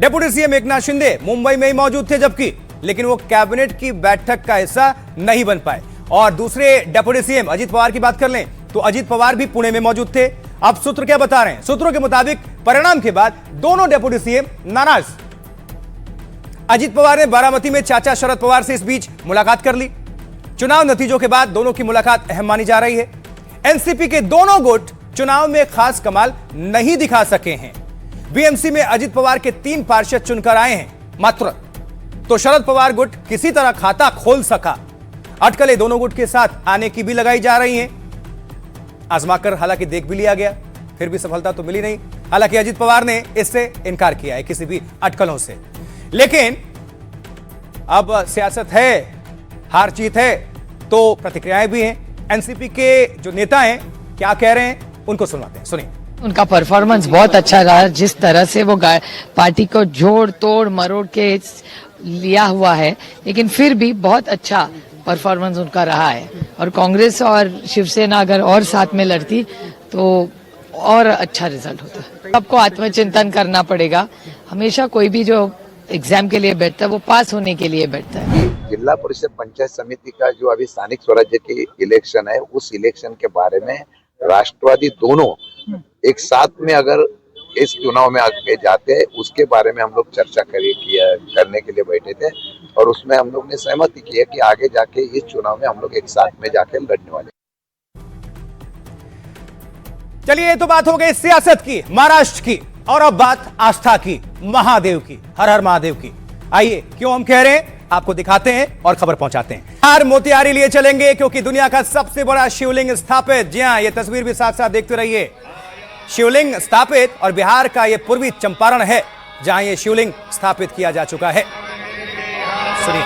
डेप्यूटी सीएम एकनाथ शिंदे मुंबई में ही मौजूद थे, जबकि लेकिन वो कैबिनेट की बैठक का हिस्सा नहीं बन पाए। और दूसरे डेप्यूटी सीएम अजीत पवार की बात कर लें तो अजीत पवार भी पुणे में मौजूद थे। अब सूत्र क्या बता रहे हैं, सूत्रों के मुताबिक परिणाम के बाद दोनों डेप्यूटी सीएम नाराज। अजीत पवार ने बारामती में चाचा शरद पवार से इस बीच मुलाकात कर ली। चुनाव नतीजों के बाद दोनों की मुलाकात अहम मानी जा रही है। एनसीपी के दोनों गुट चुनाव में खास कमाल नहीं दिखा सके हैं। बीएमसी में अजीत पवार के 3 पार्षद चुनकर आए हैं मात्र, तो शरद पवार गुट किसी तरह खाता खोल सका। अटकलें दोनों गुट के साथ आने की भी लगाई जा रही हैं। आजमाकर हालांकि देख भी लिया गया, फिर भी सफलता तो मिली नहीं। हालांकि अजीत पवार ने इससे इनकार किया है, किसी भी अटकलों से। लेकिन अब सियासत है, हार जीत है, तो प्रतिक्रियाएं भी हैं। एनसीपी के जो नेता हैं क्या कह रहे हैं, उनको सुनवाते हैं, सुनिए। उनका परफॉर्मेंस बहुत अच्छा रहा, जिस तरह से वो पार्टी को जोड़ तोड़ मरोड़ के लिया हुआ है, लेकिन फिर भी बहुत अच्छा परफॉर्मेंस उनका रहा है। और कांग्रेस और शिवसेना अगर और साथ में लड़ती तो और अच्छा रिजल्ट होता। सबको आत्मचिंतन करना पड़ेगा। हमेशा कोई भी जो एग्जाम के लिए बैठता है वो पास होने के लिए बैठता है। जिला परिषद पंचायत समिति का जो अभी स्थानिक स्वराज्य की इलेक्शन है, उस इलेक्शन के बारे में राष्ट्रवादी दोनों एक साथ में अगर इस चुनाव में आगे जाते हैं, उसके बारे में हम लोग चर्चा करने के लिए बैठे थे और उसमें हम लोग ने सहमति की है कि आगे जाके इस चुनाव में हम लोग एक साथ में जाके लड़ने वाले। चलिए, ये तो बात हो गई सियासत की, महाराष्ट्र की, और अब बात आस्था की, महादेव की, हर हर महादेव की। आइए, क्यों हम कह रहे हैं, आपको दिखाते हैं और खबर पहुंचाते हैं। बिहार मोतिहारी लिए चलेंगे क्योंकि दुनिया का सबसे बड़ा शिवलिंग स्थापित, जी हां, ये तस्वीर भी साथ साथ देखते रहिए। शिवलिंग स्थापित और बिहार का ये पूर्वी चंपारण है जहां ये शिवलिंग स्थापित किया जा चुका है। सुनिए।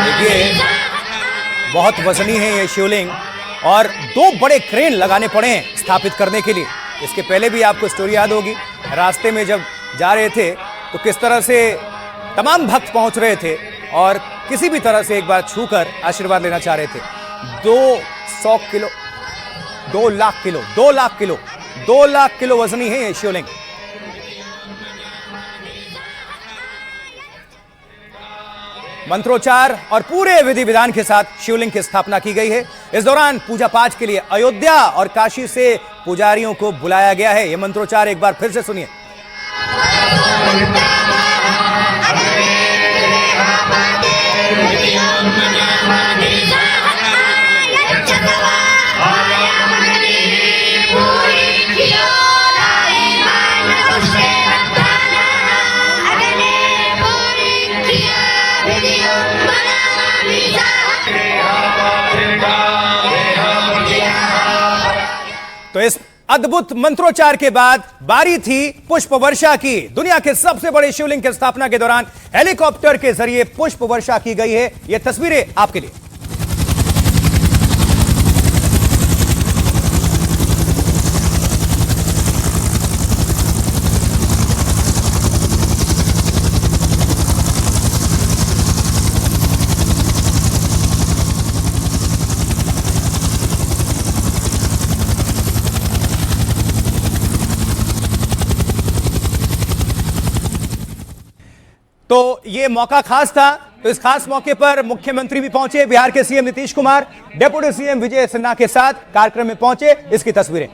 देखिए बहुत वजनी है ये शिवलिंग और 2 बड़े क्रेन लगाने पड़े हैं स्थापित करने के लिए। इसके पहले भी आपको स्टोरी याद होगी, रास्ते में जब जा रहे थे तो किस तरह से तमाम भक्त पहुंच रहे थे और किसी भी तरह से एक बार छूकर आशीर्वाद लेना चाह रहे थे। 200 kilo 2 lakh kilo 2 lakh kilo 2 lakh kilo वजनी है ये शिवलिंग। मंत्रोच्चार और पूरे विधि विधान के साथ शिवलिंग की स्थापना की गई है। इस दौरान पूजा पाठ के लिए अयोध्या और काशी से पुजारियों को बुलाया गया है। यह मंत्रोच्चार एक बार फिर से सुनिए। तो इस अद्भुत मंत्रोच्चार के बाद बारी थी पुष्प वर्षा की। दुनिया के सबसे बड़े शिवलिंग की स्थापना के दौरान हेलीकॉप्टर के जरिए पुष्प वर्षा की गई है। ये तस्वीरें आपके लिए। तो ये मौका खास था, तो इस खास मौके पर मुख्यमंत्री भी पहुंचे। बिहार के CM Nitish Kumar deputy CM Vijay Sinha के साथ कार्यक्रम में पहुंचे। इसकी तस्वीरें।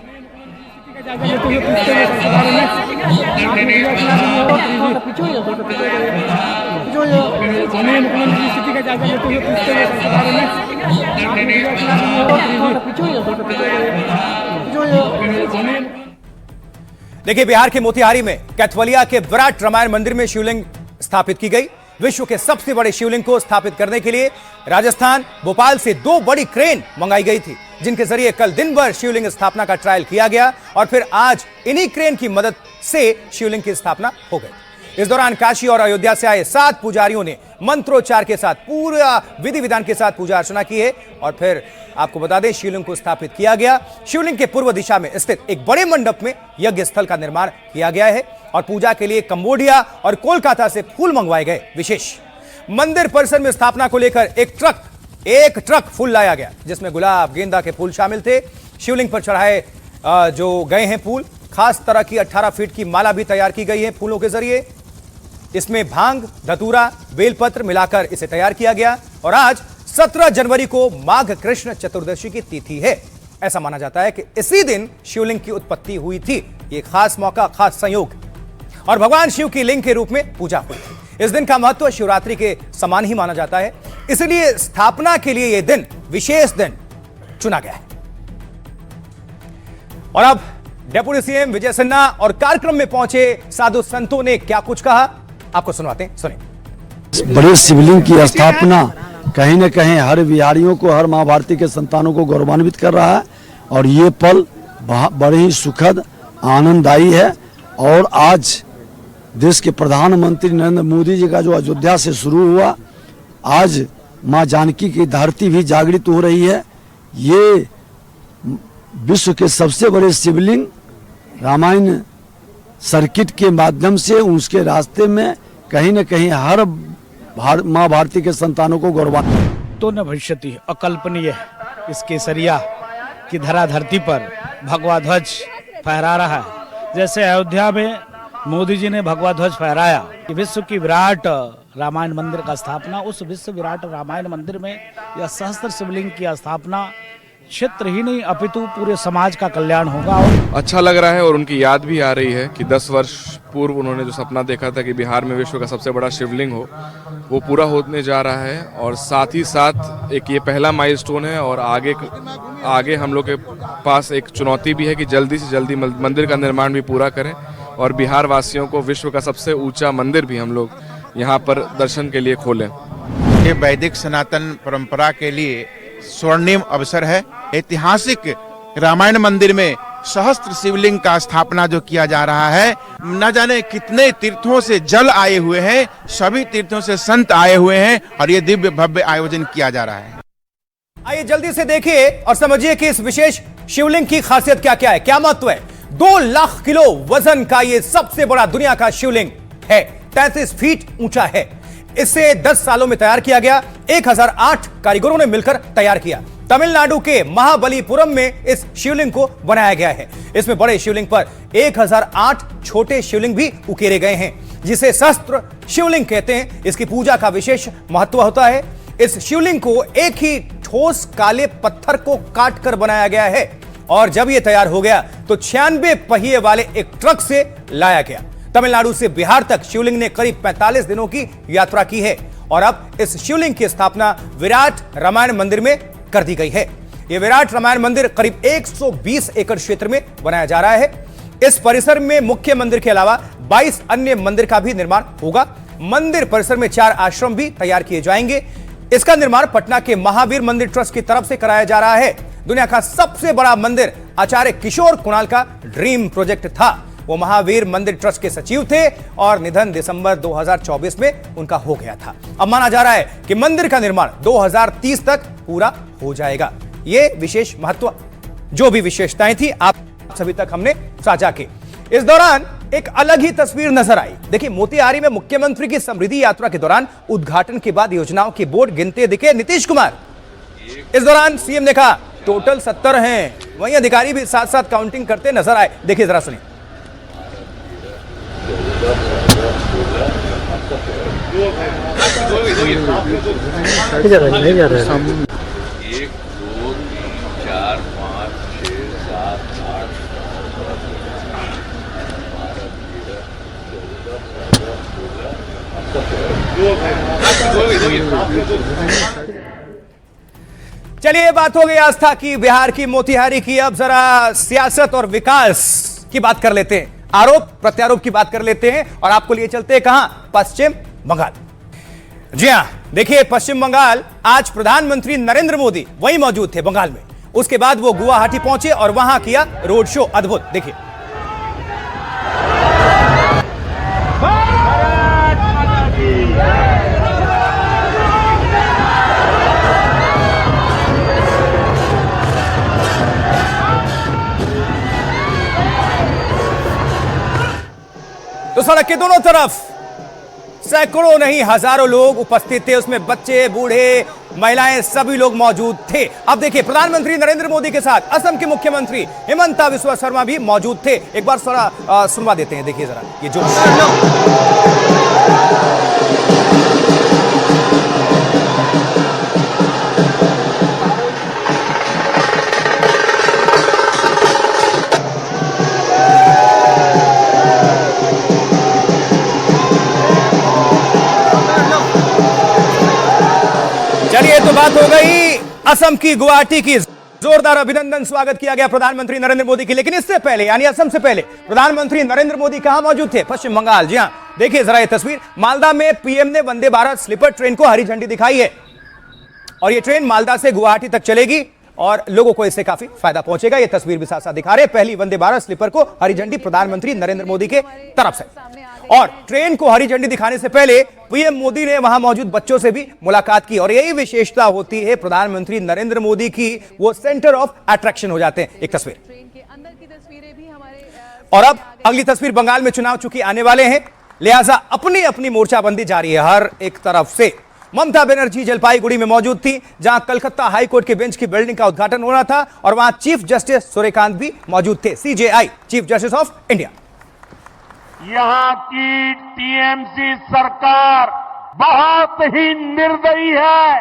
देखिए बिहार के मोतिहारी में कैथवलिया के विराट रामायण मंदिर में शिवलिंग स्थापित की गई। विश्व के सबसे बड़े शिवलिंग को स्थापित करने के लिए राजस्थान भोपाल से 2 बड़ी क्रेन मंगाई गई थी, जिनके जरिए कल दिन भर शिवलिंग स्थापना का ट्रायल किया गया और फिर आज इन्हीं क्रेन की मदद से शिवलिंग की स्थापना हो गई। इस दौरान काशी और अयोध्या से आए 7 पुजारियों ने मंत्रोच्चार के साथ पूरा विधि विधान के साथ पूजा अर्चना की है और फिर आपको बता दें शिवलिंग को स्थापित किया गया। शिवलिंग के पूर्व दिशा में स्थित एक बड़े मंडप में यज्ञ स्थल का निर्माण किया गया है और पूजा के लिए कंबोडिया और कोलकाता से फूल मंगवाए गए। विशेष मंदिर परिसर में स्थापना को लेकर एक ट्रक फूल लाया गया, जिसमें गुलाब गेंदा के फूल शामिल थे। शिवलिंग पर चढ़ाए जो गए हैं फूल, खास तरह की 18 फीट की माला भी तैयार की गई है फूलों के जरिए। इसमें भांग, धतूरा, बेलपत्र मिलाकर इसे तैयार किया गया और आज 17 जनवरी को माघ कृष्ण चतुर्दशी की तिथि है। ऐसा माना जाता है कि इसी दिन शिवलिंग की उत्पत्ति हुई थी। ये खास मौका, खास संयोग और भगवान शिव की लिंग के रूप में पूजा हुई। इस दिन का महत्व शिवरात्रि के समान ही माना जाता है, इसलिए स्थापना के लिए यह दिन विशेष दिन चुना गया है। और अब डेप्यूटी सीएम विजय सिन्हा और कार्यक्रम में पहुंचे साधु संतों ने क्या कुछ कहा, आपको सुनाते हैं, सुनिए। बड़े शिवलिंग की स्थापना कहीं न कहीं हर बिहारियों को, हर मां भारती के संतानों को गौरवान्वित कर रहा है और ये पल बड़े ही सुखद आनंददायी है। और आज देश के प्रधानमंत्री नरेंद्र मोदी जी का जो अयोध्या से शुरू हुआ, आज मां जानकी की धरती भी जागृत हो रही है। ये विश्व के सबसे बड़े शिवलिंग रामायण सर्किट के माध्यम से उसके रास्ते में कहीं न कहीं हर मां भारती के संतानों को गौरवान्वित तो न भविष्यति अकल्पनीय है। इस केसरिया की धरा धरती पर भगवा ध्वज फहरा रहा है। जैसे अयोध्या में मोदी जी ने भगवा ध्वज फहराया, विश्व की विराट रामायण मंदिर का स्थापना, उस विश्व विराट रामायण मंदिर में यह सहस्त्र शिवलिंग की स्थापना क्षेत्र ही नहीं अपितु पूरे समाज का कल्याण होगा। अच्छा लग रहा है और उनकी याद भी आ रही है कि 10 वर्ष पूर्व उन्होंने जो सपना देखा था कि बिहार में विश्व का सबसे बड़ा शिवलिंग हो, वो पूरा होने जा रहा है। और साथ ही साथ एक ये पहला माइलस्टोन है और आगे हम लोग के पास एक चुनौती भी है कि जल्दी से जल्दी मंदिर का निर्माण भी पूरा करें और बिहार वासियों को विश्व का सबसे ऊंचा मंदिर भी हम लोग यहाँ पर दर्शन के लिए खोलें। ये वैदिक सनातन परंपरा के लिए स्वर्णिम अवसर है। ऐतिहासिक रामायण मंदिर में सहस्त्र शिवलिंग का स्थापना जो किया जा रहा है, न जाने कितने तीर्थों से जल आए हुए हैं, सभी तीर्थों से संत आए हुए हैं और ये दिव्य भव्य आयोजन किया जा रहा है। आइए जल्दी से देखिए और समझिए कि इस विशेष शिवलिंग की खासियत क्या क्या है, क्या महत्व है। 2 लाख किलो वजन का ये सबसे बड़ा दुनिया का शिवलिंग है, 33 फीट ऊंचा है। इसे 10 सालों में तैयार किया गया, 1008 कारीगरों ने मिलकर तैयार किया। तमिलनाडु के महाबलीपुरम में इस शिवलिंग को बनाया गया है। इसमें बड़े शिवलिंग पर 1008 छोटे शिवलिंग भी उकेरे गए हैं, जिसे सहस्त्र शिवलिंग कहते हैं। इसकी पूजा का विशेष महत्व होता है। इस शिवलिंग को एक ही ठोस काले पत्थर को काट कर बनाया गया है और जब यह तैयार हो गया तो 96 पहिए वाले एक ट्रक से लाया गया। तमिलनाडु से बिहार तक शिवलिंग ने करीब 45 दिनों की यात्रा की है और अब इस शिवलिंग की स्थापना विराट रामायण मंदिर में कर दी गई है। यह विराट रामायण मंदिर करीब 120 एकड़ क्षेत्र में बनाया जा रहा है। इस परिसर में मुख्य मंदिर के अलावा 22 अन्य मंदिर का भी निर्माण होगा। मंदिर परिसर में 4 आश्रम भी तैयार किए जाएंगे। इसका निर्माण पटना के महावीर मंदिर ट्रस्ट की तरफ से कराया जा रहा है। दुनिया का सबसे बड़ा मंदिर आचार्य किशोर कुणाल का ड्रीम प्रोजेक्ट था। वो महावीर मंदिर ट्रस्ट के सचिव थे और निधन दिसंबर 2024 में उनका हो गया था। अब माना जा रहा है कि मंदिर का निर्माण 2030 तक पूरा हो जाएगा। ये विशेष महत्व, जो भी विशेषताएं थी आप सभी तक हमने साझा की। इस दौरान एक अलग ही तस्वीर नजर आई। देखिए, मोतिहारी में मुख्यमंत्री की समृद्धि यात्रा के दौरान उद्घाटन के बाद योजनाओं के बोर्ड गिनते दिखे नीतीश कुमार। इस दौरान सीएम ने कहा टोटल 70 हैं। वहीं अधिकारी भी साथ साथ काउंटिंग करते नजर आए। देखिए जरा सुनिए। नहीं जा रहा है। 1 2 3 4 5 6 7 8 चलिए, ये बात हो गई आस्था की, बिहार की, मोतिहारी की। अब जरा सियासत और विकास की बात कर लेते हैं, आरोप प्रत्यारोप की बात कर लेते हैं और आपको लिए चलते हैं कहां? पश्चिम बंगाल। जी हां, देखिए पश्चिम बंगाल, आज प्रधानमंत्री नरेंद्र मोदी वहीं मौजूद थे बंगाल में। उसके बाद वो गुवाहाटी पहुंचे और वहां किया रोड शो। अद्भुत, देखिए। तो सड़क के दोनों तरफ सैकड़ों नहीं हजारों लोग उपस्थित थे। उसमें बच्चे, बूढ़े, महिलाएं, सभी लोग मौजूद थे। अब देखिए, प्रधानमंत्री नरेंद्र मोदी के साथ असम के मुख्यमंत्री हिमंता बिस्वा शर्मा भी मौजूद थे। एक बार थोड़ा सुनवा देते हैं, देखिए जरा ये जो। चलिए, तो बात हो गई असम की, गुवाहाटी की। जोरदार अभिनंदन, स्वागत किया गया प्रधानमंत्री नरेंद्र मोदी की। लेकिन इससे पहले, यानी असम से पहले, प्रधानमंत्री नरेंद्र मोदी कहां मौजूद थे? पश्चिम बंगाल। जी हां, देखिए जरा ये तस्वीर। मालदा में पीएम ने वंदे भारत स्लीपर ट्रेन को हरी झंडी दिखाई है और ये ट्रेन मालदा से गुवाहाटी तक चलेगी और लोगों को इससे काफी फायदा पहुंचेगा। ये तस्वीर भी साथ साथ दिखा रहे। पहली वंदे भारत स्लीपर को हरी झंडी प्रधानमंत्री नरेंद्र मोदी के तरफ से। और ट्रेन को हरी झंडी दिखाने से पहले पीएम मोदी ने वहां मौजूद बच्चों से भी मुलाकात की और यही विशेषता होती है प्रधानमंत्री नरेंद्र मोदी की, वो सेंटर ऑफ अट्रैक्शन हो जाते हैं। एक तस्वीर। और अब अगली तस्वीर। बंगाल में चुनाव चूंकि आने वाले हैं, लिहाजा अपनी अपनी मोर्चाबंदी जारी है हर एक तरफ से। ममता बनर्जी जलपाईगुड़ी में मौजूद थी, जहां कलकत्ता हाईकोर्ट के बेंच की बिल्डिंग का उद्घाटन होना था और वहां चीफ जस्टिस सूर्यकांत भी मौजूद थे, CJI, chief justice of India. यहाँ की टीएमसी सरकार बहुत ही निर्दयी है।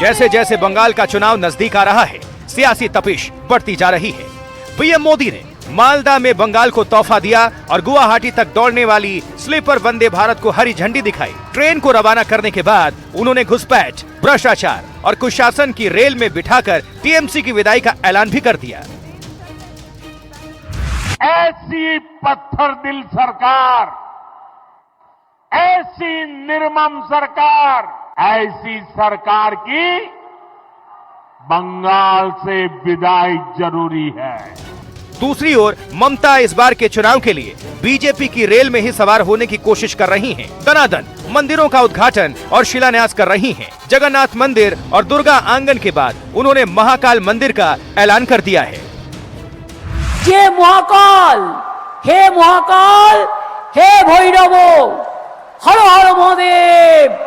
जैसे जैसे बंगाल का चुनाव नजदीक आ रहा है, सियासी तपिश बढ़ती जा रही है। पीएम मोदी ने मालदा में बंगाल को तोहफा दिया और गुवाहाटी तक दौड़ने वाली स्लीपर वंदे भारत को हरी झंडी दिखाई। ट्रेन को रवाना करने के बाद उन्होंने घुसपैठ, भ्रष्टाचार और कुशासन की रेल में बिठाकर टीएमसी की विदाई का ऐलान भी कर दिया। ऐसी पत्थर दिल सरकार, ऐसी निर्मम सरकार, ऐसी सरकार की बंगाल से विदाई जरूरी है। दूसरी ओर ममता इस बार के चुनाव के लिए बीजेपी की रेल में ही सवार होने की कोशिश कर रही हैं। दनादन मंदिरों का उद्घाटन और शिलान्यास कर रही हैं। जगन्नाथ मंदिर और दुर्गा आंगन के बाद उन्होंने महाकाल मंदिर का ऐलान कर दिया है। जय महाकाल, हे महाकाल, हे भैरव, हर हर महादेव।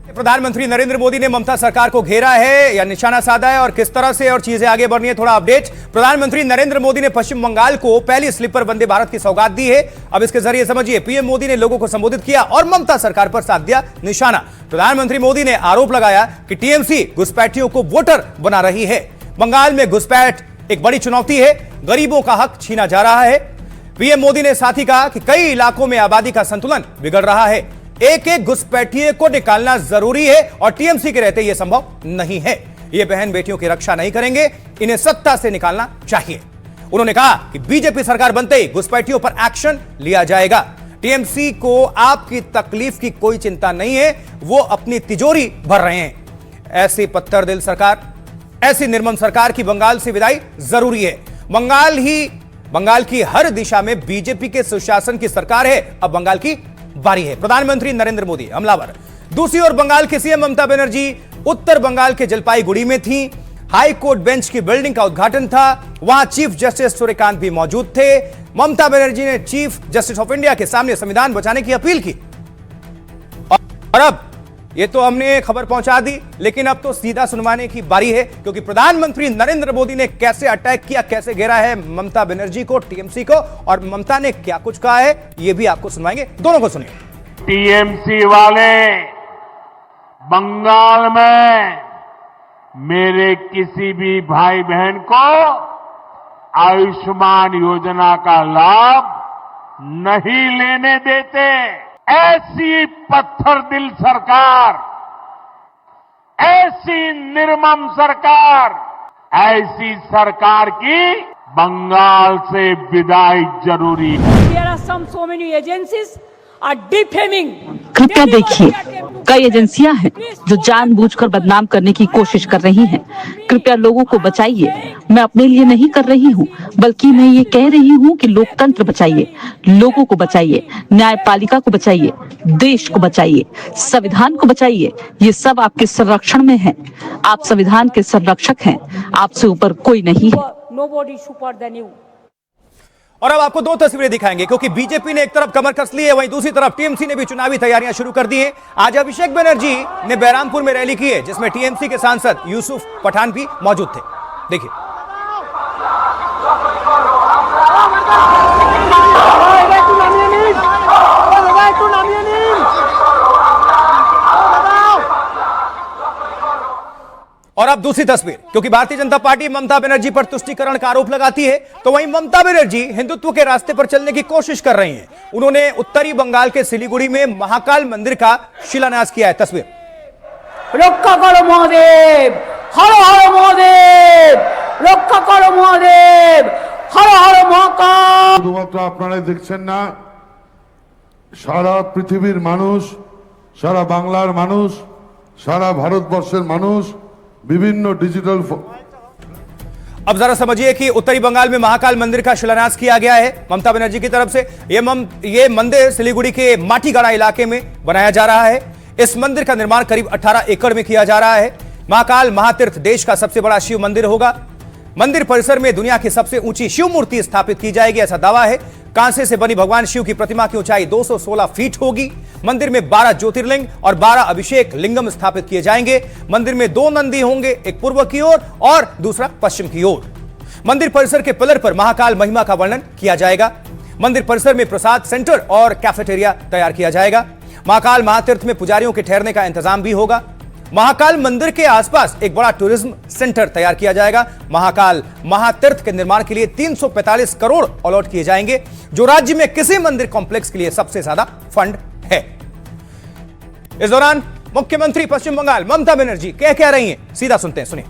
प्रधानमंत्री नरेंद्र मोदी ने ममता सरकार को घेरा है या निशाना साधा है और किस तरह से और चीजें आगे बढ़नी है, थोड़ा अपडेट। प्रधानमंत्री नरेंद्र मोदी ने पश्चिम बंगाल को पहली स्लीपर वंदे भारत की सौगात दी है। अब इसके जरिए समझिए, पीएम मोदी ने लोगों को संबोधित किया और ममता सरकार पर साध दिया निशाना। प्रधानमंत्री मोदी ने आरोप लगाया कि टीएमसी घुसपैठियों को वोटर बना रही है। बंगाल में घुसपैठ एक बड़ी चुनौती है, गरीबों का हक छीना जा रहा है। पीएम मोदी ने साथ ही कहा कि कई इलाकों में आबादी का संतुलन बिगड़ रहा है, एक एक घुसपैठिए को निकालना जरूरी है और टीएमसी के रहते यह संभव नहीं है। ये बहन बेटियों की रक्षा नहीं करेंगे, इन्हें सत्ता से निकालना चाहिए। उन्होंने कहा कि बीजेपी सरकार बनते ही घुसपैठियों पर एक्शन लिया जाएगा। टीएमसी को आपकी तकलीफ की कोई चिंता नहीं है, वो अपनी तिजोरी भर रहे हैं। ऐसी पत्थर दिल सरकार, ऐसी निर्मम सरकार की बंगाल से विदाई जरूरी है। बंगाल की हर दिशा में बीजेपी के सुशासन की सरकार है। अब बंगाल की बारी है। प्रधानमंत्री नरेंद्र मोदी हमलावर। दूसरी ओर बंगाल की सीएम ममता बनर्जी उत्तर बंगाल के जलपाईगुड़ी में थी। हाई कोर्ट बेंच की बिल्डिंग का उद्घाटन था, वहां चीफ जस्टिस सूर्यकांत भी मौजूद थे। ममता बनर्जी ने चीफ जस्टिस ऑफ इंडिया के सामने संविधान बचाने की अपील की। और अब ये तो हमने खबर पहुंचा दी, लेकिन अब तो सीधा सुनवाने की बारी है, क्योंकि प्रधानमंत्री नरेंद्र मोदी ने कैसे अटैक किया, कैसे घेरा है ममता बनर्जी को, टीएमसी को, और ममता ने क्या कुछ कहा है ये भी आपको सुनवाएंगे। दोनों को सुनिए। टीएमसी वाले बंगाल में मेरे किसी भी भाई बहन को आयुष्मान योजना का लाभ नहीं लेने देते। ऐसी पत्थर दिल सरकार, ऐसी निर्मम सरकार, ऐसी सरकार की बंगाल से विदाई जरूरी है। There are so many agencies are defaming. कृपया देखिए, कई एजेंसियां हैं जो जानबूझकर बदनाम करने की कोशिश कर रही हैं। कृपया लोगों को बचाइए। मैं अपने लिए नहीं कर रही हूं, बल्कि मैं ये कह रही हूं कि लोकतंत्र बचाइए, लोगों को बचाइए, न्यायपालिका को बचाइए, देश को बचाइए, संविधान को बचाइए। ये सब आपके संरक्षण में है। आप संविधान के संरक्षक हैं, आपसे ऊपर कोई नहीं है। Nobody super than you. और अब आपको दो तस्वीरें दिखाएंगे, क्योंकि बीजेपी ने एक तरफ कमर कस ली है, वहीं दूसरी तरफ टीएमसी ने भी चुनावी तैयारियां शुरू कर दी हैं। आज अभिषेक बनर्जी ने बहरामपुर में रैली की है, जिसमें टीएमसी के सांसद यूसुफ पठान भी मौजूद थे। देखिए। और अब दूसरी तस्वीर, क्योंकि भारतीय जनता पार्टी ममता बनर्जी पर तुष्टीकरण का आरोप लगाती है, तो वहीं ममता बनर्जी हिंदुत्व के रास्ते पर चलने की कोशिश कर रही हैं। उन्होंने उत्तरी बंगाल के सिलीगुड़ी में महाकाल मंदिर का शिलान्यास किया है। तस्वीर। रक्षा करो महादेव, हर हर महादेव, रक्षा करो महादेव, हर हर महाकाल। শুধুমাত্র আপনারা দেখছেন না, সারা পৃথিবীর মানুষ, সারা বাংলার মানুষ, সারা ভারতবর্ষের মানুষ विभिन्न डिजिटल। अब जरा समझिए कि उत्तरी बंगाल में महाकाल मंदिर का शिलान्यास किया गया है ममता बनर्जी की तरफ से। ये मंदिर सिलीगुड़ी के माटीगाड़ा इलाके में बनाया जा रहा है। इस मंदिर का निर्माण करीब 18 एकड़ में किया जा रहा है। महाकाल महातीर्थ देश का सबसे बड़ा शिव मंदिर होगा। मंदिर परिसर में दुनिया की सबसे ऊंची शिव मूर्ति स्थापित की जाएगी, ऐसा दावा है। कांसे से बनी भगवान शिव की प्रतिमा की ऊंचाई 216 फीट होगी। मंदिर में 12 ज्योतिर्लिंग और 12 अभिषेक लिंगम स्थापित किए जाएंगे। मंदिर में 2 नंदी होंगे, एक पूर्व की ओर और दूसरा पश्चिम की ओर। मंदिर परिसर के पिलर पर महाकाल महिमा का वर्णन किया जाएगा। मंदिर परिसर में प्रसाद सेंटर और कैफेटेरिया तैयार किया जाएगा। महाकाल महातीर्थ में पुजारियों के ठहरने का इंतजाम भी होगा। महाकाल मंदिर के आसपास एक बड़ा टूरिज्म सेंटर तैयार किया जाएगा। महाकाल महातीर्थ के निर्माण के लिए 345 करोड़ अलॉट किए जाएंगे, जो राज्य में किसी मंदिर कॉम्प्लेक्स के लिए सबसे ज्यादा फंड है। इस दौरान मुख्यमंत्री पश्चिम बंगाल ममता बनर्जी क्या रही हैं, सीधा सुनते हैं, सुनिए।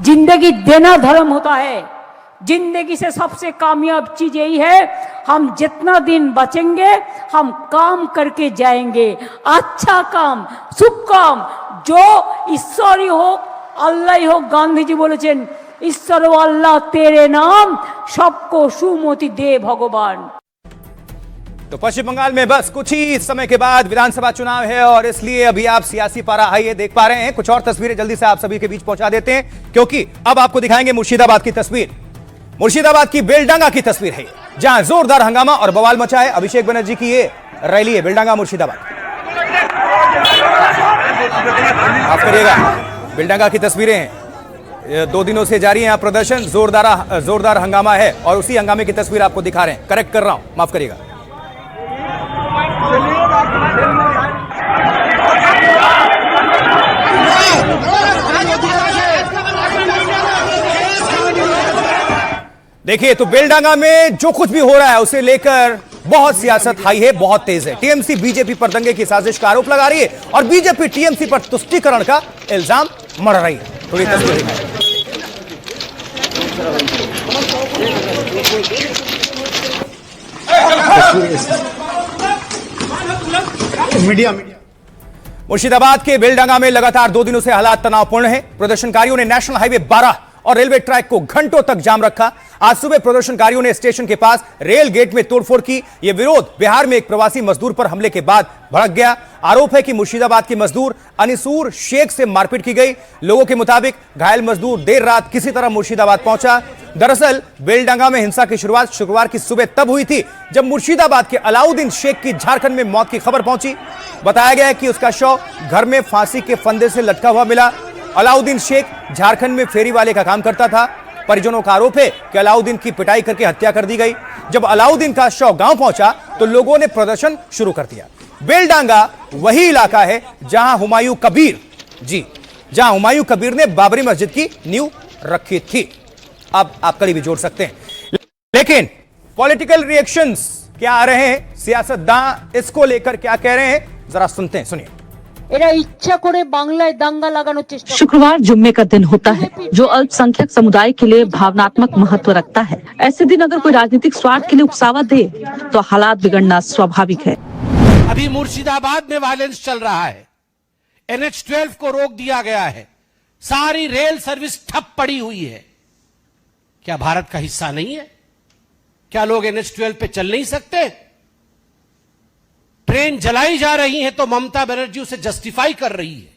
जिंदगी देना धर्म होता है। जिंदगी से सबसे कामयाब चीज यही है, हम जितना दिन बचेंगे हम काम करके जाएंगे। अच्छा काम, शुभ काम, जो ईश्वरी हो, अल्लाह ही हो। गांधी जी बोलेছেন, ईश्वर अल्लाह तेरे नाम, सबको सुमति दे भगवान। तो पश्चिम बंगाल में बस कुछ ही समय के बाद विधानसभा चुनाव है और इसलिए अभी आप सियासी पारा हाई देख पा रहे हैं। कुछ और तस्वीरें जल्दी से आप सभी के बीच पहुंचा देते हैं, क्योंकि अब आपको दिखाएंगे मुर्शिदाबाद की तस्वीर। मुर्शिदाबाद की बेलडांगा की तस्वीर है, जहां जोरदार हंगामा और बवाल मचा है। अभिषेक बनर्जी की ये रैली है बेलडांगा मुर्शिदाबाद। माफ करिएगा, बेलडांगा की तस्वीरें हैं। 2 दिनों से जारी है यहाँ प्रदर्शन, जोरदार हंगामा है और उसी हंगामे की तस्वीर आपको दिखा रहे हैं। करेक्ट कर रहा हूं, माफ करिएगा। देखिए, तो बेलडांगा में जो कुछ भी हो रहा है उसे लेकर बहुत सियासत हाई है, बहुत तेज है। टीएमसी बीजेपी पर दंगे की साजिश का आरोप लगा रही है और बीजेपी टीएमसी पर तुष्टीकरण का इल्जाम मढ़ रही है। थोड़ी तस्वीर दिखाएं। मुर्शिदाबाद के बेलडांगा में लगातार 2 दिनों से हालात तनावपूर्ण है। प्रदर्शनकारियों ने नेशनल हाईवे 12 और रेलवे ट्रैक को घंटों तक जाम रखा। आज सुबह प्रदर्शनकारियों ने स्टेशन के पास रेल गेट में तोड़फोड़ की। यह विरोध बिहार में एक प्रवासी मजदूर पर हमले के बाद भड़क गया। आरोप है कि मुर्शिदाबाद की मजदूर अनिसूर शेख से मारपीट की गई। लोगों के मुताबिक घायल मजदूर देर रात किसी तरह मुर्शिदाबाद पहुंचा। दरअसल बेलडांगा में हिंसा की शुरुआत शुक्रवार की सुबह तब हुई थी जब मुर्शिदाबाद के अलाउद्दीन शेख की झारखंड में मौत की खबर पहुंची। बताया गया है कि उसका शव घर में फांसी के फंदे से लटका हुआ मिला। अलाउद्दीन शेख झारखंड में फेरी वाले का काम करता था। परिजनों का आरोप है कि अलाउद्दीन की पिटाई करके हत्या कर दी गई। जब अलाउद्दीन का शव गांव पहुंचा तो लोगों ने प्रदर्शन शुरू कर दिया। बेलडांगा वही इलाका है जहां हुमायूं कबीर ने बाबरी मस्जिद की नींव रखी थी। अब आप कड़ी भी जोड़ सकते हैं, लेकिन पॉलिटिकल रिएक्शंस क्या आ रहे हैं, सियासतदान इसको लेकर क्या कह रहे हैं, जरा सुनते हैं, सुनिए। शुक्रवार जुम्मे का दिन होता है जो अल्पसंख्यक समुदाय के लिए भावनात्मक महत्व रखता है। ऐसे दिन अगर कोई राजनीतिक स्वार्थ के लिए उकसावा दे तो हालात बिगड़ना स्वाभाविक है। अभी मुर्शिदाबाद में वायलेंस चल रहा है, NH-12 को रोक दिया गया है, सारी रेल सर्विस ठप पड़ी हुई है। क्या भारत का हिस्सा नहीं है? क्या लोग NH-12 पे चल नहीं सकते? ट्रेन जलाई जा रही है तो ममता बनर्जी उसे जस्टिफाई कर रही है।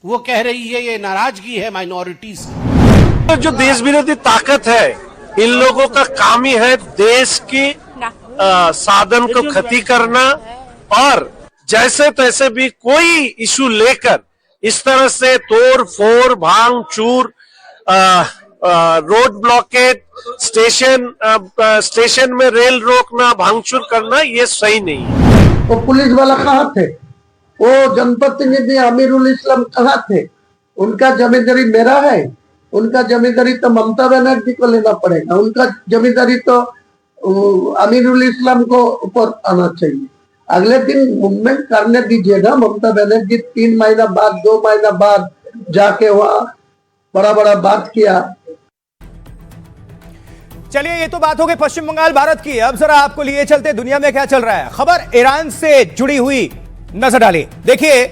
वो कह रही है ये नाराजगी है माइनॉरिटीज की। जो देश विरोधी ताकत है, इन लोगों का काम ही है देश की साधन को क्षति करना और जैसे तैसे भी कोई इशू लेकर इस तरह से तोड़ फोड़, भांग चूर, रोड ब्लॉकेट, स्टेशन में रेल रोकना, भांगचूर करना, ये सही नहीं है। वो पुलिस वाला कहाँ थे? वो जनप्रतिनिधि अमीरुल इस्लाम कहाँ थे? उनका जिम्मेदारी मेरा है, उनका जिम्मेदारी तो ममता बनर्जी को लेना पड़ेगा, उनका जिम्मेदारी तो अमीरुल इस्लाम को ऊपर आना चाहिए। अगले दिन मूवमेंट करने दीजिएगा। ममता बनर्जी 3 महीना बाद, 2 महीना बाद जाके वहाँ बड़ा बात किया। चलिए, ये तो बात हो गई पश्चिम बंगाल भारत की। अब जरा आपको लिए चलते दुनिया में क्या चल रहा है। खबर ईरान से जुड़ी हुई नजर डालिए। देखिए,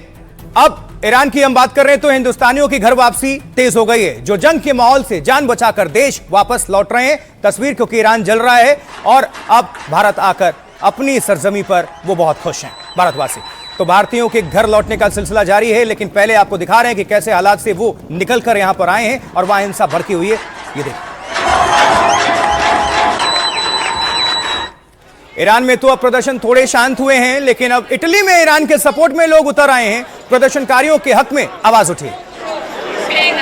अब ईरान की हम बात कर रहे हैं तो हिंदुस्तानियों की घर वापसी तेज हो गई है, जो जंग के माहौल से जान बचाकर देश वापस लौट रहे हैं। तस्वीर क्योंकि ईरान जल रहा है और अब भारत आकर अपनी सरजमी पर वो बहुत खुश हैं भारतवासी। तो भारतीयों के घर लौटने का सिलसिला जारी है, लेकिन पहले आपको दिखा रहे हैं कि कैसे हालात से वो निकल कर यहां पर आए हैं और वहां हिंसा भड़की हुई है। ये देखिए, ईरान में तो अब प्रदर्शन थोड़े शांत हुए हैं, लेकिन अब इटली में ईरान के सपोर्ट में लोग उतर आए हैं। प्रदर्शनकारियों के हक में आवाज उठी।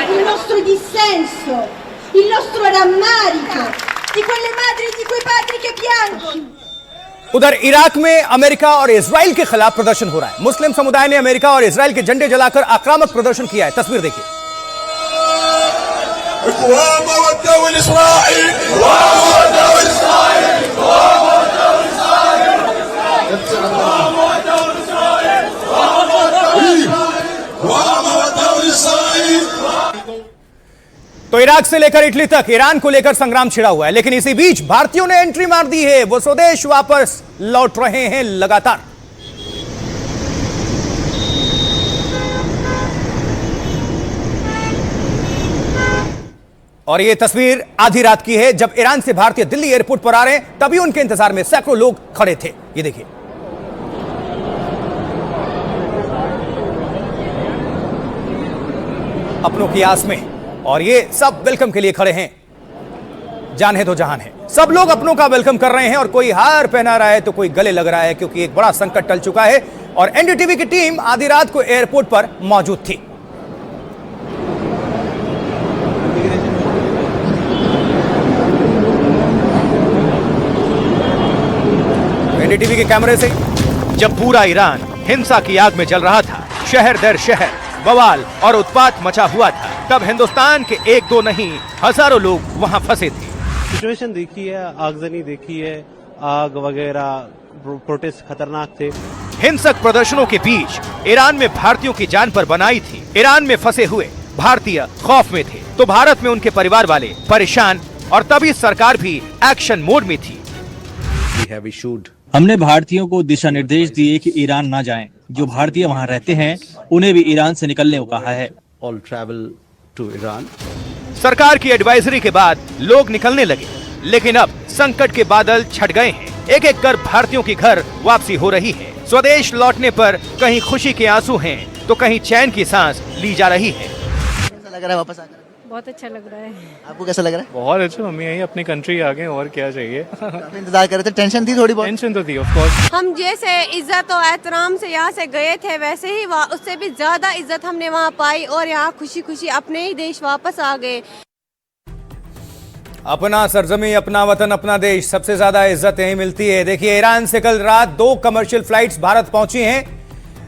Il nostro dissenso, il nostro rammarico di quelle madri e di quei padri che piangono. उधर इराक में अमेरिका और इजराइल के खिलाफ प्रदर्शन हो रहा है। मुस्लिम समुदाय ने अमेरिका और इजराइल के झंडे जलाकर आक्रामक प्रदर्शन किया है। तस्वीर देखिए। तो इराक से लेकर इटली तक ईरान को लेकर संग्राम छिड़ा हुआ है, लेकिन इसी बीच भारतीयों ने एंट्री मार दी है। वो स्वदेश वापस लौट रहे हैं लगातार। और ये तस्वीर आधी रात की है, जब ईरान से भारतीय दिल्ली एयरपोर्ट पर आ रहे हैं, तभी उनके इंतजार में सैकड़ों लोग खड़े थे। ये देखिए। अपनों की आस में, और ये सब वेलकम के लिए खड़े हैं। जान है तो जहान है। सब लोग अपनों का वेलकम कर रहे हैं, और कोई हार पहना रहा है तो कोई गले लग रहा है, क्योंकि एक बड़ा संकट टल चुका है और एनडीटीवी की टीम आधी रात को एयरपोर्ट पर मौजूद थी। एनडीटीवी के कैमरे से जब पूरा ईरान हिंसा की आग में जल रहा था, शहर दर शहर बवाल और उत्पात मचा हुआ था, तब हिंदुस्तान के एक दो नहीं हजारों लोग वहां फंसे थे। सिचुएशन देखी है, आगजनी देखी है, आग वगैरह, प्रोटेस्ट खतरनाक थे। हिंसक प्रदर्शनों के बीच ईरान में भारतीयों की जान पर बनाई थी। ईरान में फंसे हुए भारतीय खौफ में थे, तो भारत में उनके परिवार वाले परेशान, और तभी सरकार भी एक्शन मोड में थी। हमने भारतीयों को दिशा निर्देश दिए कि ईरान ना जाएं। जो भारतीय वहां रहते हैं उन्हें भी ईरान से निकलने को कहा है। All travel to Iran. सरकार की एडवाइजरी के बाद लोग निकलने लगे, लेकिन अब संकट के बादल छट गए हैं। एक एक कर भारतीयों की घर वापसी हो रही है। स्वदेश लौटने पर कहीं खुशी के आंसू हैं, तो कहीं चैन की सांस ली जा रही है। कैसा लग रहा है वापस आकर? बहुत अच्छा लग रहा है। आपको कैसा लग रहा है? बहुत अच्छा, मम्मी यही अपनी कंट्री आ गए, और क्या चाहिए। काफी इंतजार कर रहे थे, टेंशन थी थोड़ी बहुत? टेंशन तो थी ऑफ कोर्स। हम जैसे इज्जत और एहतराम से यहाँ से गए थे, वैसे ही उससे भी ज्यादा इज्जत हमने वहाँ पाई, और यहाँ खुशी खुशी अपने ही देश वापस आ गए। अपना सरजमी, अपना वतन, अपना देश, सबसे ज्यादा इज्जत यही मिलती है। देखिए, ईरान से कल रात 2 कमर्शियल फ्लाइट्स भारत पहुंची हैं।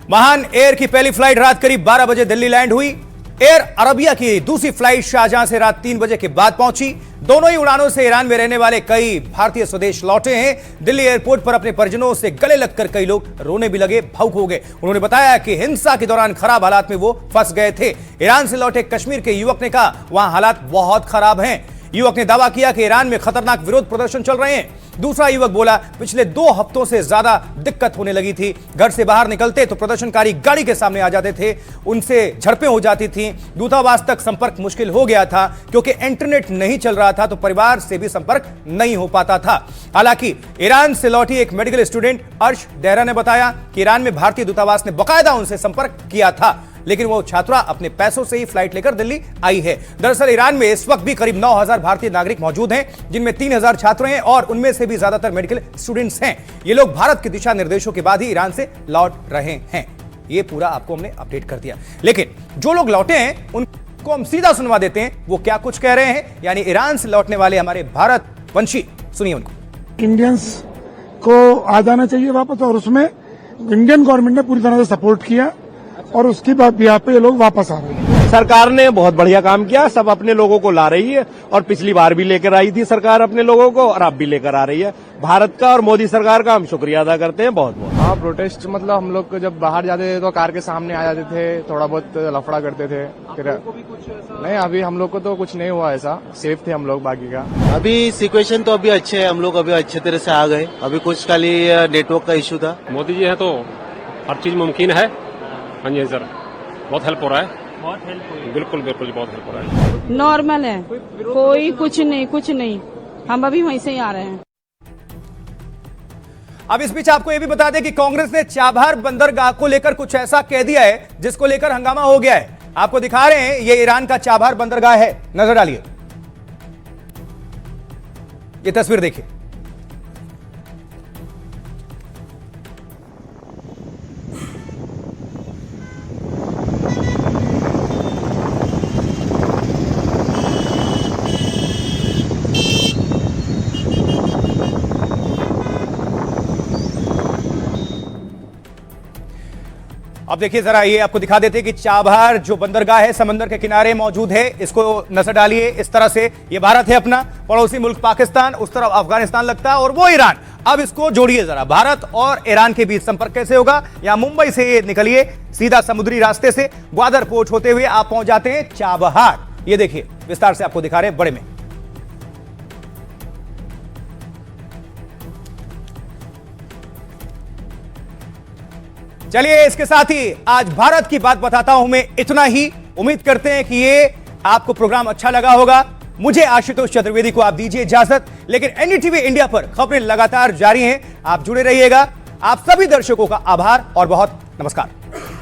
महान एयर की पहली फ्लाइट रात करीब 12 बजे दिल्ली लैंड हुई। एयर अरबिया की दूसरी फ्लाइट शाहजहां से रात 3 बजे के बाद पहुंची। दोनों ही उड़ानों से ईरान में रहने वाले कई भारतीय स्वदेश लौटे हैं। दिल्ली एयरपोर्ट पर अपने परिजनों से गले लगकर कई लोग रोने भी लगे, भावुक हो गए। उन्होंने बताया कि हिंसा के दौरान खराब हालात में वो फंस गए थे। ईरान से लौटे कश्मीर के युवक ने कहा, वहां हालात बहुत खराब हैं। युवक ने दावा किया कि ईरान में खतरनाक विरोध प्रदर्शन चल रहे हैं। दूसरा युवक बोला, पिछले 2 हफ्तों से ज्यादा दिक्कत होने लगी थी। घर से बाहर निकलते तो प्रदर्शनकारी गाड़ी के सामने आ जाते थे, उनसे झड़पें हो जाती थी। दूतावास तक संपर्क मुश्किल हो गया था, क्योंकि इंटरनेट नहीं चल रहा था, तो परिवार से भी संपर्क नहीं हो पाता था। हालांकि ईरान से लौटी एक मेडिकल स्टूडेंट अर्श डेहरा ने बताया कि ईरान में भारतीय दूतावास ने बाकायदा उनसे संपर्क किया था, लेकिन वो छात्रा अपने पैसों से ही फ्लाइट लेकर दिल्ली आई है। दरअसल ईरान में इस वक्त भी करीब 9000 भारतीय नागरिक मौजूद हैं, जिनमें 3000 छात्र हैं, और उनमें से भी ज्यादातर मेडिकल स्टूडेंट्स हैं। ये लोग भारत के दिशा निर्देशों के बाद ही ईरान से लौट रहे हैं। ये पूरा आपको हमने अपडेट कर दिया, लेकिन जो लोग लौटे हैं उनको हम सीधा सुनवा देते हैं वो क्या कुछ कह रहे हैं, यानी ईरान से लौटने वाले हमारे भारतवंशी। सुनिए उनको। इंडियंस को आ जाना चाहिए वापस, और उसमें इंडियन गवर्नमेंट ने पूरी तरह से सपोर्ट किया, और उसकी बिहाफ पे ये लोग वापस आ रहे हैं। सरकार ने बहुत बढ़िया काम किया, सब अपने लोगों को ला रही है, और पिछली बार भी लेकर आई थी सरकार अपने लोगों को, और अब भी लेकर आ रही है। भारत का और मोदी सरकार का हम शुक्रिया अदा करते हैं बहुत बहुत। हाँ, प्रोटेस्ट मतलब हम लोग जब बाहर जाते थे तो कार के सामने आ जाते थे, थोड़ा बहुत लफड़ा करते थे। फिर नहीं, अभी हम लोग को तो कुछ नहीं हुआ, ऐसा सेफ थे हम लोग। बाकी का अभी सिचुएशन तो अभी अच्छे है, हम लोग अभी अच्छे तरह से आ गए। अभी कुछ खाली नेटवर्क का इशू था। मोदी जी है तो हर चीज मुमकिन है। हाँ जी सर, बहुत हेल्प हो रहा है। बहुत हेल्प हो रही है। बिल्कुल बिल्कुल बहुत हेल्प हो रहा है। नॉर्मल है, कोई कुछ नहीं, हम अभी वहीं से ही आ रहे हैं। अब इस बीच आपको यह भी बता दें कि कांग्रेस ने चाबहार बंदरगाह को लेकर कुछ ऐसा कह दिया है जिसको लेकर हंगामा हो गया है। आपको दिखा रहे हैं, ये ईरान का चाबहार बंदरगाह है, नजर डालिए, ये तस्वीर देखिए। अब देखिए जरा, ये आपको दिखा देते हैं कि चाबहार जो बंदरगाह है समंदर के किनारे मौजूद है, इसको नजर डालिए इस तरह से। ये भारत है अपना, पड़ोसी मुल्क पाकिस्तान, उस तरफ अफगानिस्तान लगता है और वो ईरान। अब इसको जोड़िए जरा, भारत और ईरान के बीच संपर्क कैसे होगा। यहां मुंबई से निकलिए सीधा समुद्री रास्ते से ग्वादर पोर्ट होते हुए आप पहुंच जाते हैं चाबहार। ये देखिए विस्तार से आपको दिखा रहे हैं बड़े में। चलिए इसके साथ ही आज भारत की बात बताता हूं मैं, इतना ही। उम्मीद करते हैं कि ये आपको प्रोग्राम अच्छा लगा होगा। मुझे आशुतोष चतुर्वेदी को आप दीजिए इजाजत, लेकिन एनडीटीवी इंडिया पर खबरें लगातार जारी हैं। आप जुड़े रहिएगा। आप सभी दर्शकों का आभार और बहुत नमस्कार।